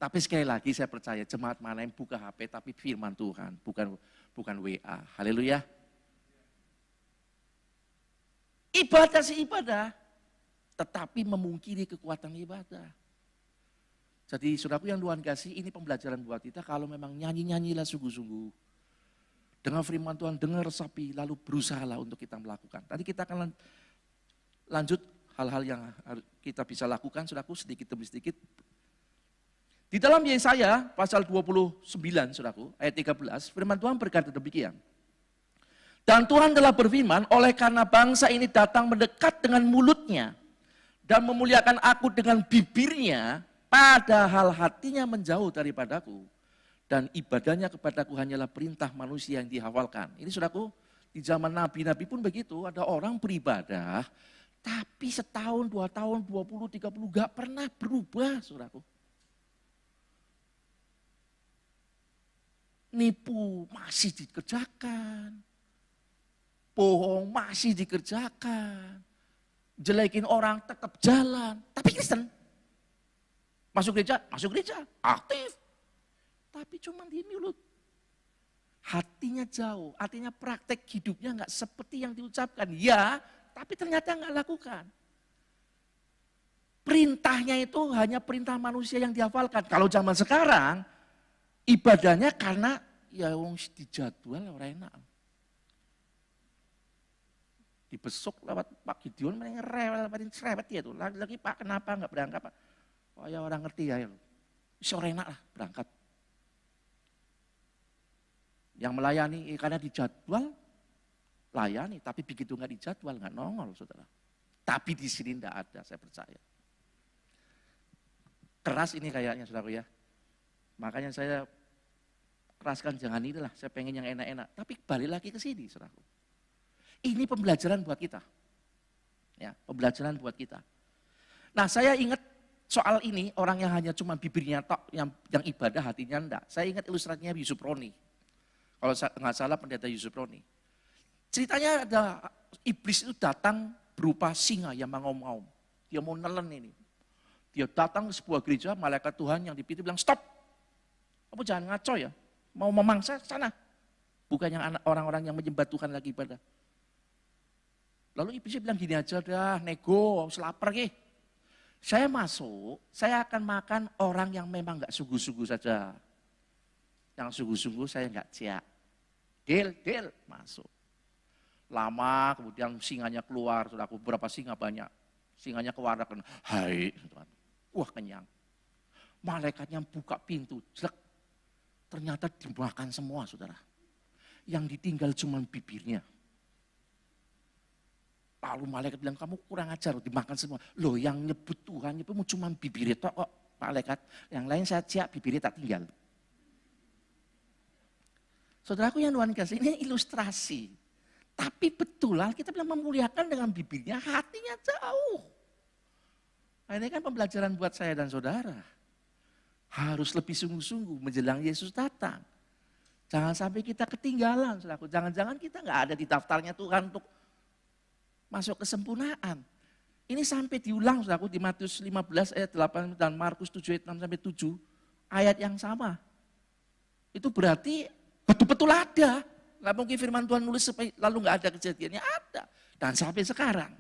Tapi sekali lagi saya percaya jemaat mana yang buka HP tapi firman Tuhan, bukan WA. Haleluya. Ibadah sih ibadah, tetapi memungkiri kekuatan ibadah. Jadi saudaraku yang Tuhan kasih, ini pembelajaran buat kita, kalau memang nyanyi-nyanyilah sungguh-sungguh. Dengan firman Tuhan, dengar resapi, lalu berusahalah untuk kita melakukan. Tadi kita akan lanjut hal-hal yang kita bisa lakukan, saudaraku, sedikit demi sedikit. Di dalam Yesaya pasal 29, saudaraku, ayat 13, firman Tuhan berkata demikian. Dan Tuhan telah berfirman, oleh karena bangsa ini datang mendekat dengan mulutnya dan memuliakan aku dengan bibirnya, padahal hatinya menjauh daripadaku. Dan ibadahnya kepadaku hanyalah perintah manusia yang dihafalkan. Ini saudaraku, di zaman nabi-nabi pun begitu, ada orang beribadah, tapi setahun, 2 tahun, 20, 30, gak pernah berubah, saudaraku. Nipu masih dikerjakan, bohong masih dikerjakan, jelekin orang tetap jalan, tapi Kristen. Masuk gereja, aktif. Tapi cuma di mulut. Hatinya jauh, artinya praktek hidupnya enggak seperti yang diucapkan. Ya, tapi ternyata enggak lakukan. Perintahnya itu hanya perintah manusia yang dihafalkan. Kalau zaman sekarang, ibadahnya karena ya wong dijadwal orang enak. Dibesuk lewat Pak Gideon, mereka rewel, cerewet ya tuh. Lagi Pak kenapa enggak berangkat Pak? Oh ya orang ngerti ya. Sore enak lah berangkat. Yang melayani karena dijadwal, layani. Tapi begitu nggak dijadwal, nggak nongol, saudara. Tapi di sini tidak ada, saya percaya. keras ini kayaknya saudaraku ya. Makanya saya keraskan jangan inilah, saya pengen yang enak-enak. Tapi balik lagi ke sini saudaraku. Ini pembelajaran buat kita. Ya, pembelajaran buat kita. Nah saya ingat soal ini, orang yang hanya cuma bibirnya tok, yang ibadah hatinya enggak. Saya ingat ilustrasinya Yusuf Roni. Kalau nggak salah pendeta Yusuf Roni. Ceritanya ada iblis itu datang berupa singa yang mengaum-ngaum. Dia mau nelen ini. Dia datang ke sebuah gereja, malaikat Tuhan yang dipilih bilang, stop. Kamu jangan ngaco ya. Mau memangsa sana. Bukan yang orang-orang yang menyembah Tuhan lagi ibadah. Lalu iblisnya bilang gini aja dah, nego, selapar ke. Saya masuk, saya akan makan orang yang memang gak sungguh-sungguh saja. Yang sungguh-sungguh saya gak ciak. Deal, masuk. Lama kemudian singanya keluar, saudaraku, berapa singa banyak. Singanya keluar, hai, wah kenyang. Malaikatnya buka pintu, jelek. Ternyata dimakan semua, saudara. Yang ditinggal cuma bibirnya. Lalu malaikat bilang, kamu kurang ajar, dimakan semua. Loh yang nyebut Tuhan, nyebut cuma bibirnya kok, malaikat. Yang lain saya ciak, bibirnya tak tinggal. Saudaraku yang Tuhan kasih, ini ilustrasi. Tapi betul lah, kita bilang memuliakan dengan bibirnya, hatinya jauh. Nah, ini kan pembelajaran buat saya dan saudara. Harus lebih sungguh-sungguh menjelang Yesus datang. Jangan sampai kita ketinggalan, saudaraku. Jangan-jangan kita nggak ada di daftarnya Tuhan untuk masuk kesempurnaan. Ini sampai diulang, saudaraku, di Matius 15 ayat 8 dan Markus 7 ayat 6 sampai 7. Ayat yang sama. Itu berarti betul-betul ada. Nggak mungkin firman Tuhan nulis lalu nggak ada kejadiannya, ada. Dan sampai sekarang.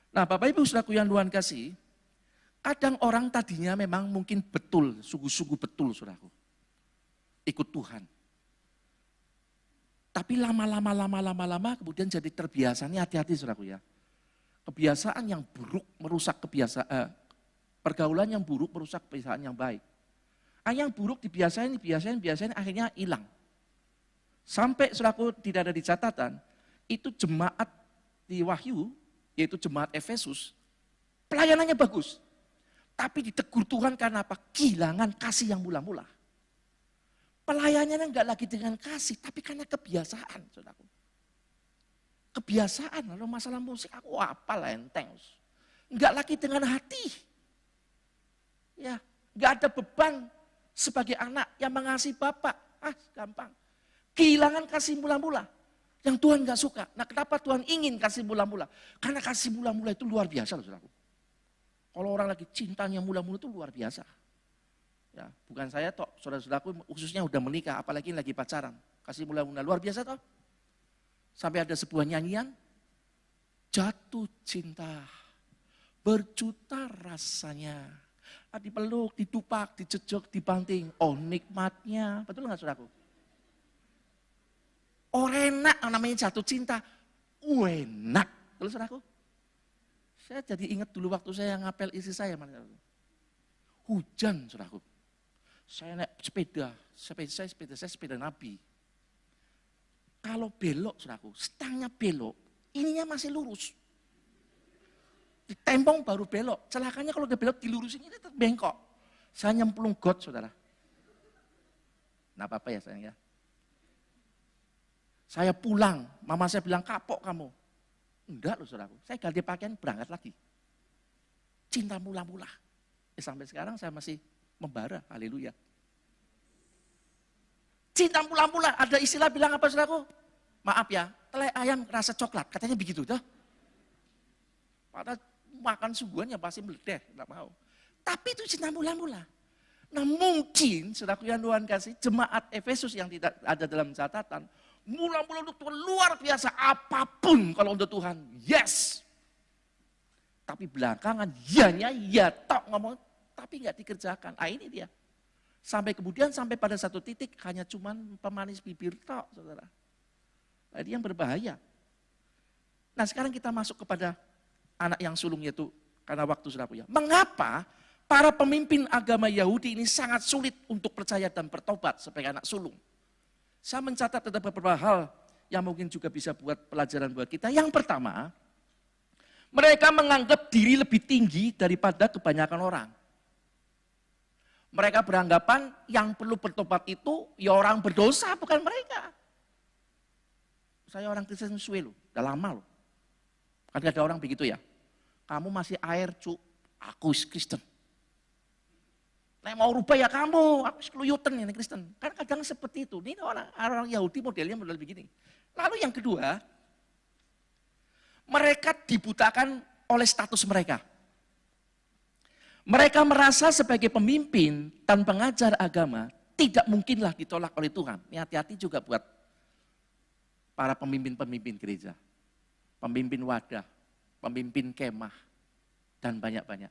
Nah Bapak Ibu saudaraku yang Tuhan kasih, kadang orang tadinya memang mungkin betul, sungguh-sungguh betul saudaraku. Ikut Tuhan. Tapi lama-lama kemudian jadi terbiasa. Ini hati-hati saudaraku ya. Kebiasaan yang buruk merusak kebiasaan, pergaulan yang buruk merusak kebiasaan yang baik. Yang buruk dibiasain akhirnya hilang. Sampai saudaraku tidak ada di catatan, itu jemaat di Wahyu, yaitu jemaat Efesus, pelayanannya bagus. Tapi ditegur Tuhan karena apa? Kehilangan kasih yang mula-mula. Pelayanannya enggak lagi dengan kasih, tapi karena kebiasaan, saudaraku. Kebiasaan, lalu masalah musik, aku apal enteng. Enggak lagi dengan hati. Ya, enggak ada beban sebagai anak yang mengasihi Bapak. Gampang. Kehilangan kasih mula-mula yang Tuhan gak suka. Nah kenapa Tuhan ingin kasih mula-mula? Karena kasih mula-mula itu luar biasa loh saudaraku. Kalau orang lagi cintanya mula-mula itu luar biasa. Ya, bukan saya toh, saudara-saudaraku khususnya udah menikah, apalagi lagi pacaran. Kasih mula-mula luar biasa toh. Sampai ada sebuah nyanyian, jatuh cinta, berjuta rasanya. Dipeluk, ditupak, dicejok, dibanting. Oh nikmatnya, betul gak saudaraku? Enak namanya jatuh cinta. Enak. Betul saudaraku? Saya jadi ingat dulu waktu saya ngapel istri saya. Hujan saudaraku. Saya naik sepeda saya sepeda Nabi. Kalau belok saudaraku, stangnya belok, ininya masih lurus. Ditempong baru belok. Celakanya kalau udah belok dilurusin ini tetap bengkok. Saya nyemplung got saudara. Nah apa-apa ya sayang ya. Saya pulang, mama saya bilang kapok kamu. Enggak loh saudaraku, saya ganti pakaian berangkat lagi. Cinta mula-mula. Sampai sekarang saya masih membara, haleluya. Cinta mula-mula, ada istilah bilang apa saudaraku? Maaf ya, telai ayam rasa coklat, katanya begitu tuh. Padahal makan sungguhan ya pasti meledeh, enggak mau. Tapi itu cinta mula-mula. Nah mungkin, saudaraku yang Tuhan kasih, jemaat Efesus yang tidak ada dalam catatan, mula-mula untuk Tuhan luar biasa, apapun kalau untuk Tuhan, yes. Tapi belakangan, ya tok ngomong, tapi nggak dikerjakan. Ini dia. Sampai kemudian sampai pada satu titik hanya cuman pemanis bibir tok, saudara. Ini yang berbahaya. Nah sekarang kita masuk kepada anak yang sulung yaitu karena waktu sudah punya. Mengapa para pemimpin agama Yahudi ini sangat sulit untuk percaya dan bertobat sebagai anak sulung? Saya mencatat ada beberapa hal yang mungkin juga bisa buat pelajaran buat kita. Yang pertama, Mereka menganggap diri lebih tinggi daripada kebanyakan orang. Mereka beranggapan yang perlu bertobat itu ya orang berdosa, bukan mereka. Saya orang Kristen suwe loh, udah lama loh. Kan ada orang begitu ya. Kamu masih air cu, aku Kristen. Nah mau rubah ya kamu, aku keluyutan ini Kristen. Kan kadang seperti itu. Ini orang Yahudi modelnya model begini. Lalu yang kedua, mereka dibutakan oleh status mereka. Mereka merasa sebagai pemimpin dan pengajar agama tidak mungkinlah ditolak oleh Tuhan. Ini hati-hati juga buat para pemimpin-pemimpin gereja, pemimpin wadah, pemimpin kemah, dan banyak-banyak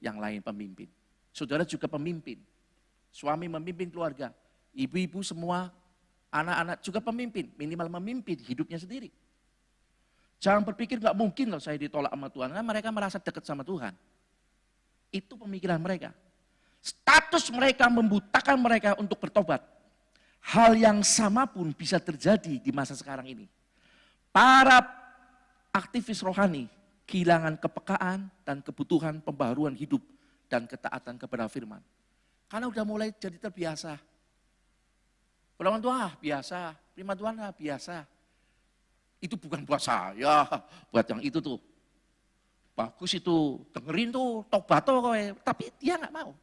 yang lain pemimpin. Saudara juga pemimpin, suami memimpin keluarga, ibu-ibu semua, anak-anak juga pemimpin, minimal memimpin hidupnya sendiri. Jangan berpikir nggak mungkin loh saya ditolak sama Tuhan, karena mereka merasa dekat sama Tuhan. Itu pemikiran mereka. Status mereka membutakan mereka untuk bertobat. Hal yang sama pun bisa terjadi di masa sekarang ini. Para aktivis rohani kehilangan kepekaan dan kebutuhan pembaharuan hidup dan ketaatan kepada firman. Karena udah mulai jadi terbiasa. Firman Tuhan biasa, firman Tuhan biasa. Itu bukan buat saya, buat yang itu tuh. Bagus itu, dengerin tuh, tobat tuh kowe. Tapi dia nggak mau.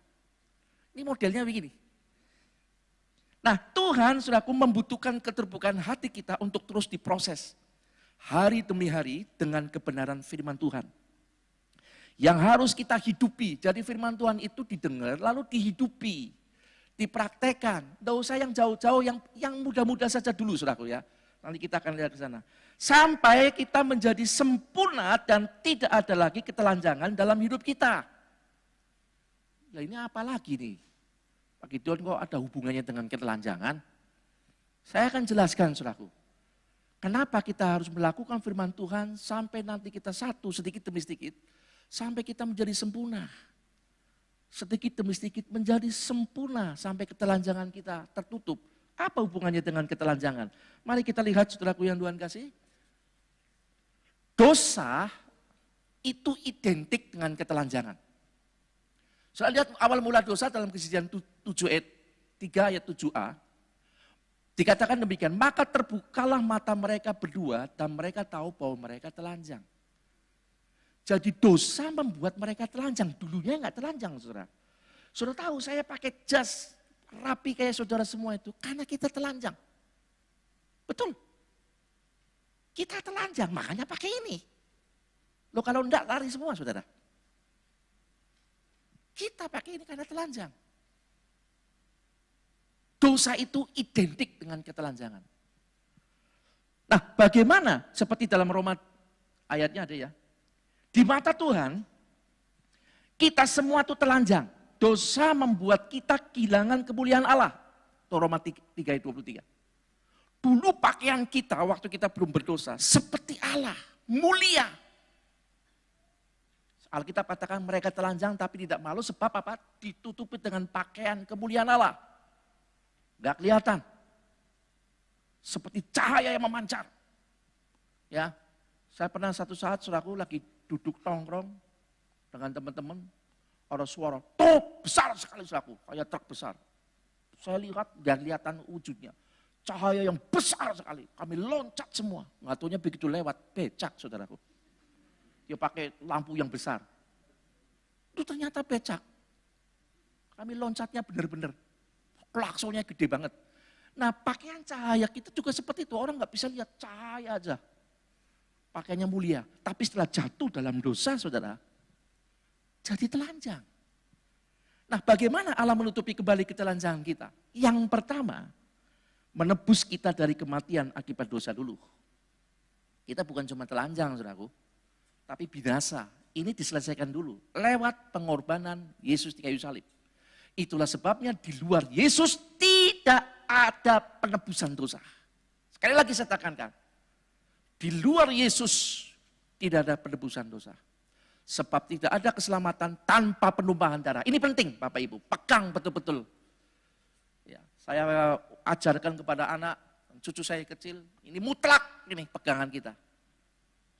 Ini modelnya begini. Nah Tuhan, saudaraku, membutuhkan keterbukaan hati kita untuk terus diproses. Hari demi hari dengan kebenaran firman Tuhan. Yang harus kita hidupi. Jadi firman Tuhan itu didengar, lalu dihidupi. Dipraktekan. Tidak usah yang jauh-jauh, yang mudah-mudah saja dulu, saudaraku ya. Nanti kita akan lihat ke sana. Sampai kita menjadi sempurna dan tidak ada lagi ketelanjangan dalam hidup kita. Ya ini apa lagi nih? Pak Gideon kok ada hubungannya dengan ketelanjangan? Saya akan jelaskan saudaraku. Kenapa kita harus melakukan firman Tuhan sampai nanti kita satu sedikit demi sedikit. Sampai kita menjadi sempurna. Sedikit demi sedikit menjadi sempurna sampai ketelanjangan kita tertutup. Apa hubungannya dengan ketelanjangan? Mari kita lihat saudaraku yang Tuhan kasih. Dosa itu identik dengan ketelanjangan. Saya lihat awal mula dosa dalam Kejadian 7 ayat 3 ayat 7a. Dikatakan demikian, maka terbukalah mata mereka berdua dan mereka tahu bahwa mereka telanjang. Jadi dosa membuat mereka telanjang. Dulunya enggak telanjang, saudara. Saudara tahu saya pakai jas rapi kayak saudara semua itu karena kita telanjang. Betul. Kita telanjang, makanya pakai ini. Loh kalau enggak lari semua saudara. Kita pakai ini karena telanjang. Dosa itu identik dengan ketelanjangan. Nah bagaimana seperti dalam Roma ayatnya ada ya. Di mata Tuhan, kita semua itu telanjang. Dosa membuat kita kehilangan kemuliaan Allah. Roma 3 ayat 23. Dulu pakaian kita waktu kita belum berdosa seperti Allah, mulia. Alkitab katakan mereka telanjang tapi tidak malu sebab apa? Ditutupi dengan pakaian kemuliaan Allah. Gak kelihatan. Seperti cahaya yang memancar. Ya, saya pernah satu saat saudaraku lagi duduk tongkrong dengan teman-teman, ada suara truk besar sekali saudaraku, kayak truk besar. Saya lihat dan kelihatan wujudnya. Cahaya yang besar sekali. Kami loncat semua. Nggak taunya begitu lewat becak saudaraku. Dia pakai lampu yang besar. Itu ternyata becak. Kami loncatnya benar-benar. Klaksonnya gede banget. Nah pakaian cahaya kita juga seperti itu. Orang nggak bisa lihat cahaya aja. Pakaiannya mulia. Tapi setelah jatuh dalam dosa saudara. Jadi telanjang. Nah bagaimana Allah menutupi kembali ketelanjangan kita? Yang pertama. Menebus kita dari kematian akibat dosa dulu. Kita bukan cuma telanjang saudaraku. Tapi binasa. Ini diselesaikan dulu. Lewat pengorbanan Yesus di kayu salib. Itulah sebabnya di luar Yesus tidak ada penebusan dosa. Sekali lagi saya tekankan. Di luar Yesus tidak ada penebusan dosa. Sebab tidak ada keselamatan tanpa penumpahan darah. Ini penting Bapak Ibu. Pegang betul-betul. Ya, saya ajarkan kepada anak, cucu saya kecil. Ini mutlak ini pegangan kita.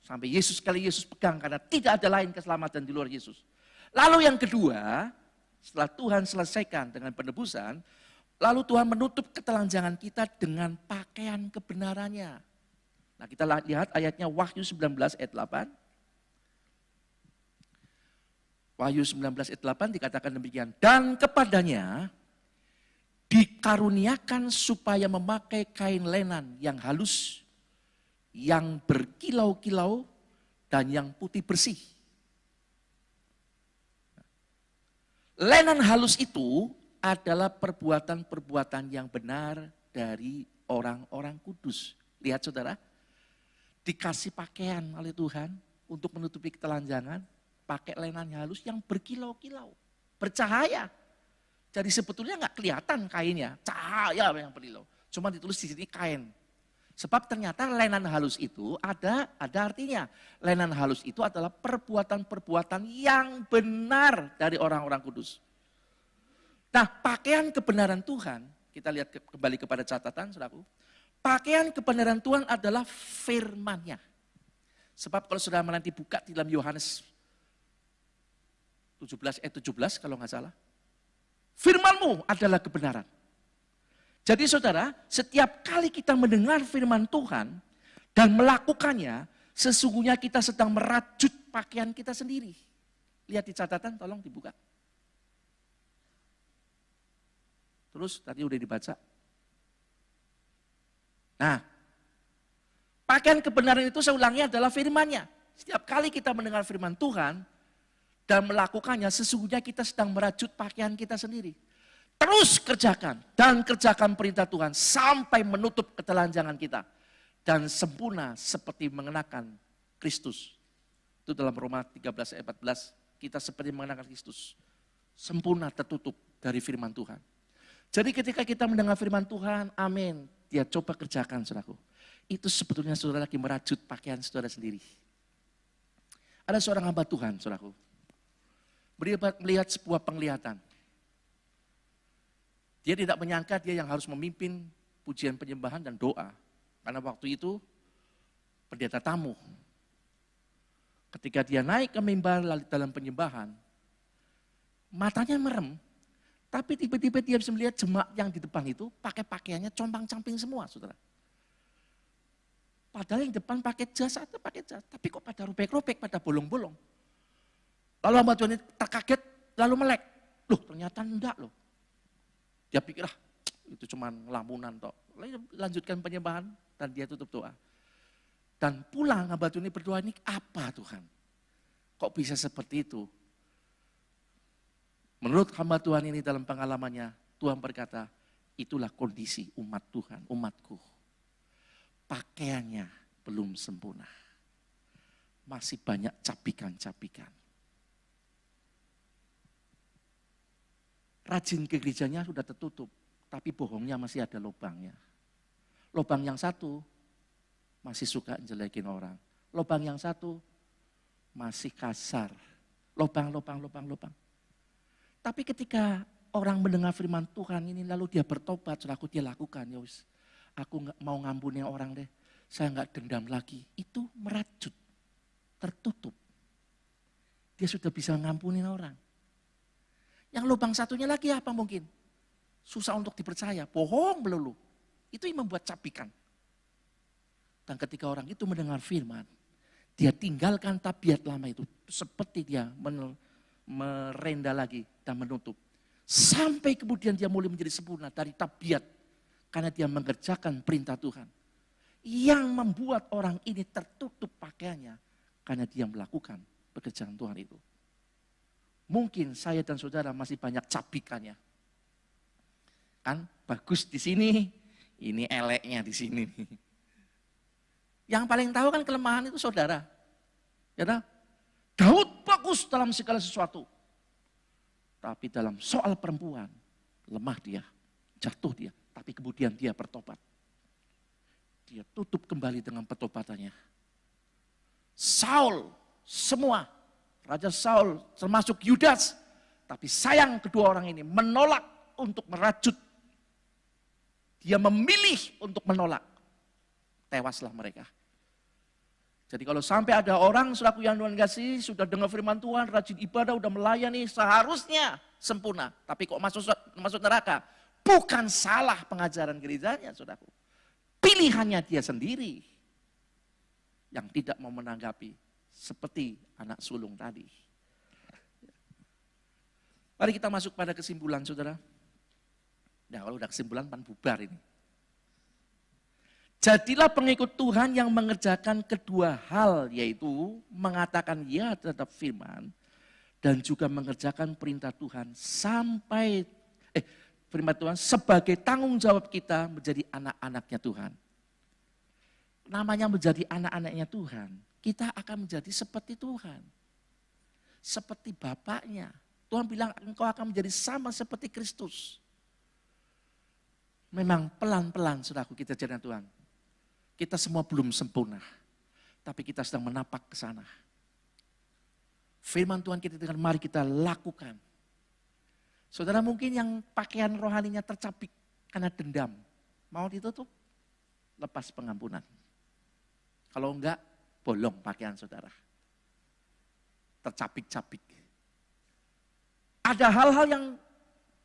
Sampai Yesus pegang karena tidak ada lain keselamatan di luar Yesus. Lalu yang kedua, setelah Tuhan selesaikan dengan penebusan, lalu Tuhan menutup ketelanjangan kita dengan pakaian kebenarannya. Nah, kita lihat ayatnya Wahyu 19 ayat 8. Wahyu 19 ayat 8 dikatakan demikian. Dan kepadanya dikaruniakan supaya memakai kain lenan yang halus, yang berkilau-kilau, dan yang putih bersih. Lenan halus itu adalah perbuatan-perbuatan yang benar dari orang-orang kudus. Lihat saudara, dikasih pakaian oleh Tuhan untuk menutupi ketelanjangan, pakai lenan halus yang berkilau-kilau, bercahaya. Jadi sebetulnya nggak kelihatan kainnya, cahaya yang berkilau. Cuma ditulis di sini kain. Sebab ternyata lenan halus itu ada artinya. Lenan halus itu adalah perbuatan-perbuatan yang benar dari orang-orang kudus. Nah, pakaian kebenaran Tuhan, kita lihat kembali kepada catatan, saudaraku. Pakaian kebenaran Tuhan adalah firman-Nya. Sebab kalau saudara nanti buka di dalam Yohanes 17 ayat 17 kalau nggak salah. Firman-Mu adalah kebenaran. Jadi saudara, setiap kali kita mendengar firman Tuhan dan melakukannya, sesungguhnya kita sedang merajut pakaian kita sendiri. Lihat di catatan, tolong dibuka. Terus tadi udah dibaca. Nah, pakaian kebenaran itu saya ulangi adalah firman-Nya. Setiap kali kita mendengar firman Tuhan dan melakukannya, sesungguhnya kita sedang merajut pakaian kita sendiri. Terus kerjakan dan kerjakan perintah Tuhan sampai menutup ketelanjangan kita. Dan sempurna seperti mengenakan Kristus. Itu dalam Roma 13 ayat 14, kita seperti mengenakan Kristus. Sempurna tertutup dari firman Tuhan. Jadi ketika kita mendengar firman Tuhan, amin, dia coba kerjakan saudaraku. Itu sebetulnya saudara lagi merajut pakaian saudara sendiri. Ada seorang hamba Tuhan saudaraku. Melihat sebuah penglihatan. Dia tidak menyangka dia yang harus memimpin pujian penyembahan dan doa. Karena waktu itu pendeta tamu. Ketika dia naik ke mimbar dalam penyembahan, matanya merem. Tapi tiba-tiba dia bisa melihat jemaat yang di depan itu pakai pakaiannya compang-camping semua, saudara. Padahal yang depan pakai jas atau pakai jas. Tapi kok pada robek-robek, pada bolong-bolong. Lalu hamba Tuhan ini terkaget, lalu melek. Loh ternyata enggak loh. Dia pikir, itu cuma lamunan toh. Lanjutkan penyembahan dan dia tutup doa. Dan pulang hamba Tuhan ini berdoa, ini apa Tuhan? Kok bisa seperti itu? Menurut hamba Tuhan ini dalam pengalamannya, Tuhan berkata, itulah kondisi umat Tuhan, umatku. Pakaiannya belum sempurna. Masih banyak capikan-capikan. Rajin ke gerejanya sudah tertutup, tapi bohongnya masih ada lubangnya. Lubang yang satu masih suka jelekin orang. Lubang yang satu masih kasar. Lubang. Tapi ketika orang mendengar firman Tuhan ini lalu dia bertobat, saudaraku dia lakukan, ya wis, aku nggak mau ngampuni orang deh, saya nggak dendam lagi. Itu merajut, tertutup. Dia sudah bisa ngampuni orang. Yang lubang satunya lagi apa mungkin? Susah untuk dipercaya, bohong melulu. Itu yang membuat capikan. Dan ketika orang itu mendengar firman, dia tinggalkan tabiat lama itu. Seperti dia merenda lagi dan menutup. Sampai kemudian dia mulai menjadi sempurna dari tabiat. Karena dia mengerjakan perintah Tuhan. Yang membuat orang ini tertutup pakaiannya. Karena dia melakukan pekerjaan Tuhan itu. Mungkin saya dan saudara masih banyak capikannya. Kan bagus di sini, ini eleknya di sini. Yang paling tahu kan kelemahan itu saudara. Ya, Daud bagus dalam segala sesuatu. Tapi dalam soal perempuan, lemah dia, jatuh dia. Tapi kemudian dia bertobat. Dia tutup kembali dengan pertobatannya. Saul, semua. Raja Saul termasuk Yudas. Tapi sayang kedua orang ini menolak untuk merajut. Dia memilih untuk menolak. Tewaslah mereka. Jadi kalau sampai ada orang saudaraku yang Tuhan kasih, sudah dengar firman Tuhan, rajin ibadah, udah melayani, seharusnya sempurna. Tapi kok masuk neraka? Bukan salah pengajaran gerejanya, saudaraku. Pilihannya dia sendiri yang tidak mau menanggapi seperti anak sulung tadi. Mari kita masuk pada kesimpulan, saudara. Nah, kalau udah kesimpulan, pan bubar ini. Jadilah pengikut Tuhan yang mengerjakan kedua hal, yaitu mengatakan ya terhadap firman dan juga mengerjakan perintah Tuhan firman Tuhan sebagai tanggung jawab kita menjadi anak-anaknya Tuhan. Namanya menjadi anak-anaknya Tuhan, kita akan menjadi seperti Tuhan. Seperti Bapaknya. Tuhan bilang engkau akan menjadi sama seperti Kristus. Memang pelan-pelan saudaraku kita jadi Tuhan. Kita semua belum sempurna, tapi kita sedang menapak ke sana. Firman Tuhan kita dengar, mari kita lakukan. Saudara mungkin yang pakaian rohaninya tercapik karena dendam, mau ditutup, lepas pengampunan. Kalau enggak, bolong pakaian saudara. Tercapik-capik. Ada hal-hal yang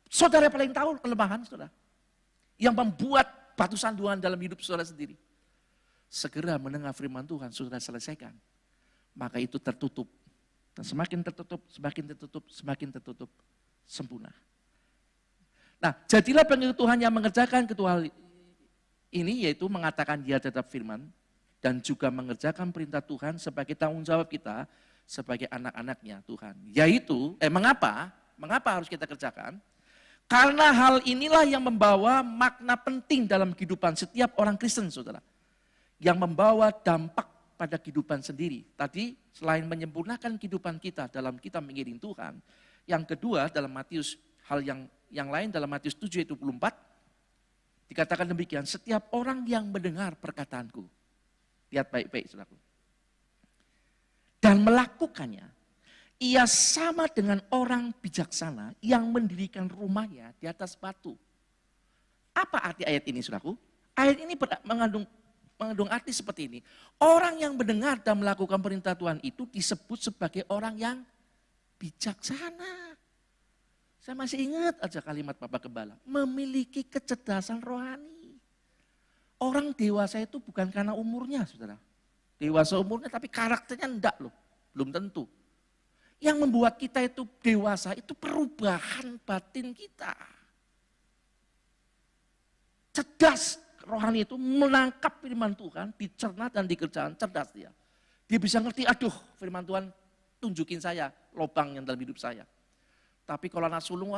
saudara paling tahu kelemahan saudara. Yang membuat batu sandungan dalam hidup saudara sendiri. Segera mendengar firman Tuhan, saudara selesaikan. Maka itu tertutup. Dan semakin tertutup, semakin tertutup, semakin tertutup, sempurna. Nah, jadilah pengikut Tuhan yang mengerjakan kedua hal ini, yaitu mengatakan ya terhadap firman, dan juga mengerjakan perintah Tuhan sebagai tanggung jawab kita, sebagai anak-anaknya Tuhan. Yaitu, mengapa harus kita kerjakan? Karena hal inilah yang membawa makna penting dalam kehidupan setiap orang Kristen, saudara. Yang membawa dampak pada kehidupan sendiri. Tadi selain menyempurnakan kehidupan kita dalam kita mengiring Tuhan, yang kedua dalam Matius, hal yang lain dalam Matius 7 ayat 24, dikatakan demikian, setiap orang yang mendengar perkataanku, lihat baik-baik saudaraku, dan melakukannya, ia sama dengan orang bijaksana yang mendirikan rumahnya di atas batu. Apa arti ayat ini saudaraku? Ayat ini mengandung arti seperti ini. Orang yang mendengar dan melakukan perintah Tuhan itu disebut sebagai orang yang bijaksana. Saya masih ingat aja kalimat Bapak Gembala, memiliki kecerdasan rohani. Orang dewasa itu bukan karena umurnya, saudara. Dewasa umurnya tapi karakternya enggak loh, belum tentu. Yang membuat kita itu dewasa itu perubahan batin kita. Cerdas rohani itu menangkap firman Tuhan, dicerna dan dikerjakan, cerdas dia. Dia bisa ngerti, aduh firman Tuhan tunjukin saya lubang yang dalam hidup saya. Tapi kalau anak sulung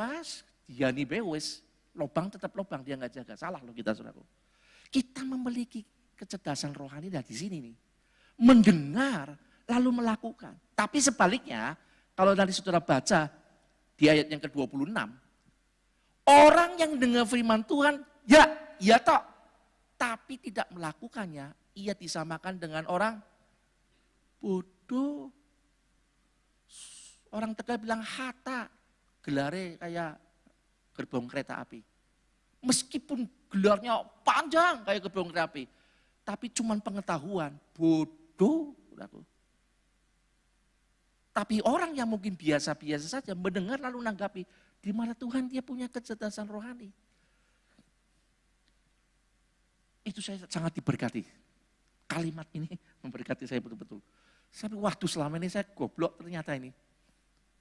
dia nih bewes, lubang tetap lubang, dia nggak jaga. Salah loh kita saudaraku. Kita memiliki kecerdasan rohani dari sini nih. Mendengar lalu melakukan. Tapi sebaliknya, kalau dari saudara baca di ayat yang ke-26, orang yang dengar firman Tuhan, ya toh. Tapi tidak melakukannya, ia disamakan dengan orang bodoh. Orang Tegal bilang hata, gelarnya kayak gerbong kereta api. Meskipun gelarnya panjang kayak gerbong kereta api, tapi cuman pengetahuan, bodoh. Tapi orang yang mungkin biasa-biasa saja mendengar lalu nanggapi, di mana Tuhan dia punya kecerdasan rohani. Itu saya sangat diberkati. Kalimat ini memberkati saya betul-betul. Sampai waktu selama ini saya goblok ternyata ini.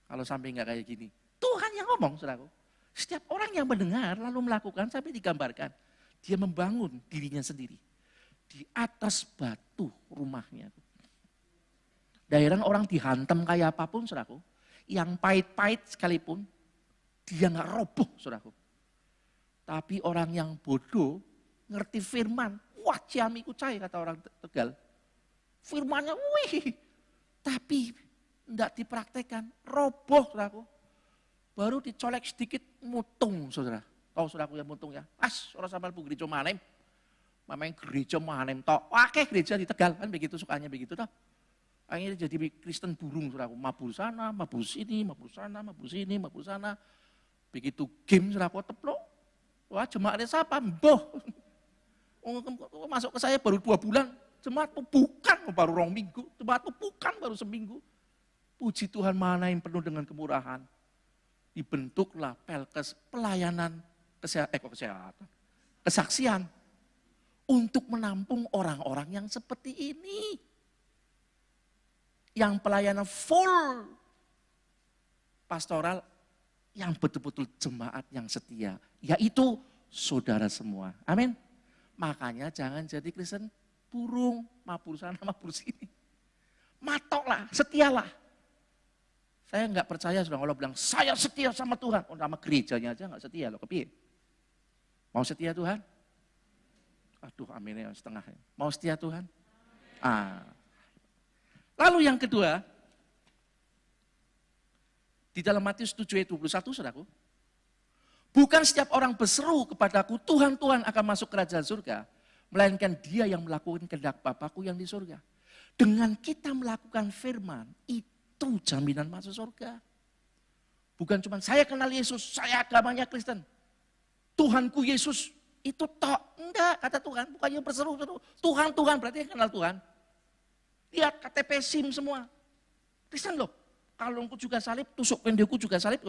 Kalau sampai enggak kayak gini. Tuhan yang ngomong, saudaraku. Setiap orang yang mendengar lalu melakukan, sampai digambarkan. Dia membangun dirinya sendiri. Di atas batu rumahnya. Daerah orang dihantam kayak apapun, saudaraku. Yang pahit-pahit sekalipun, dia enggak roboh, saudaraku. Tapi orang yang bodoh, ngerti firman, wah ciamiku cai kata orang Tegal. Firmannya, wih, tapi enggak dipraktekkan, roboh saudaraku. Baru dicolek sedikit, mutung saudara. Tahu saudaraku yang mutung ya, orang sampai bu gereja manem, mamanya gereja manem tok, wakeh gereja di Tegal kan begitu sukanya begitu toh. Akhirnya jadi Kristen burung saudaraku, mabur sana, mabur sini, mabur sana, mabur sini, mabur sana. Begitu game saudaraku teplok, wah jemaatnya siapa? Mbah. Masuk ke saya baru 2 bulan, Jemaat bukan baru rong minggu, jemaat bukan baru seminggu. Puji Tuhan, mana yang penuh dengan kemurahan. Dibentuklah Pelkes pelayanan kesehatan, kesaksian untuk menampung orang-orang yang seperti ini. Yang pelayanan full pastoral, yang betul-betul jemaat yang setia, yaitu saudara semua. Amin. Makanya jangan jadi Kristen burung, mabur sana, mabur sini. Matoklah, setialah. Saya enggak percaya sudah kalau bilang, saya setia sama Tuhan. Oh, sama gerejanya aja enggak setia loh, kepiye? Mau setia Tuhan? Aduh, aminnya setengah. Mau setia Tuhan? Lalu yang kedua, di dalam Matius 7 ayat 21, saudaraku, bukan setiap orang berseru kepadaku, Tuhan, Tuhan akan masuk kerajaan surga, melainkan dia yang melakukan kehendak Bapakku yang di surga. Dengan kita melakukan firman, itu jaminan masuk surga. Bukan cuma saya kenal Yesus, saya agamanya Kristen. Tuhanku Yesus, itu tok. Enggak, kata Tuhan, bukannya berseru-seru. Tuhan, Tuhan, berarti kenal Tuhan. Lihat KTP SIM semua. Kristen loh, kalungku juga salib, tusuk pendekku juga salib.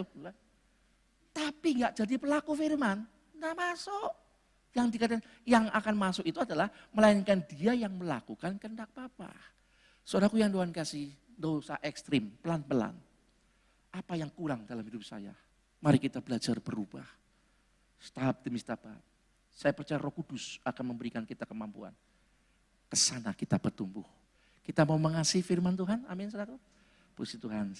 Tapi enggak jadi pelaku firman, enggak masuk. Yang dikatakan yang akan masuk itu adalah melainkan dia yang melakukan kehendak Bapa. Saudaraku yang Tuhan kasih, dosa ekstrim, pelan-pelan. Apa yang kurang dalam hidup saya? Mari kita belajar berubah. Tahap demi tahap. Saya percaya Roh Kudus akan memberikan kita kemampuan. Kesana kita bertumbuh. Kita mau mengasihi firman Tuhan, amin saudaraku. Puji Tuhan.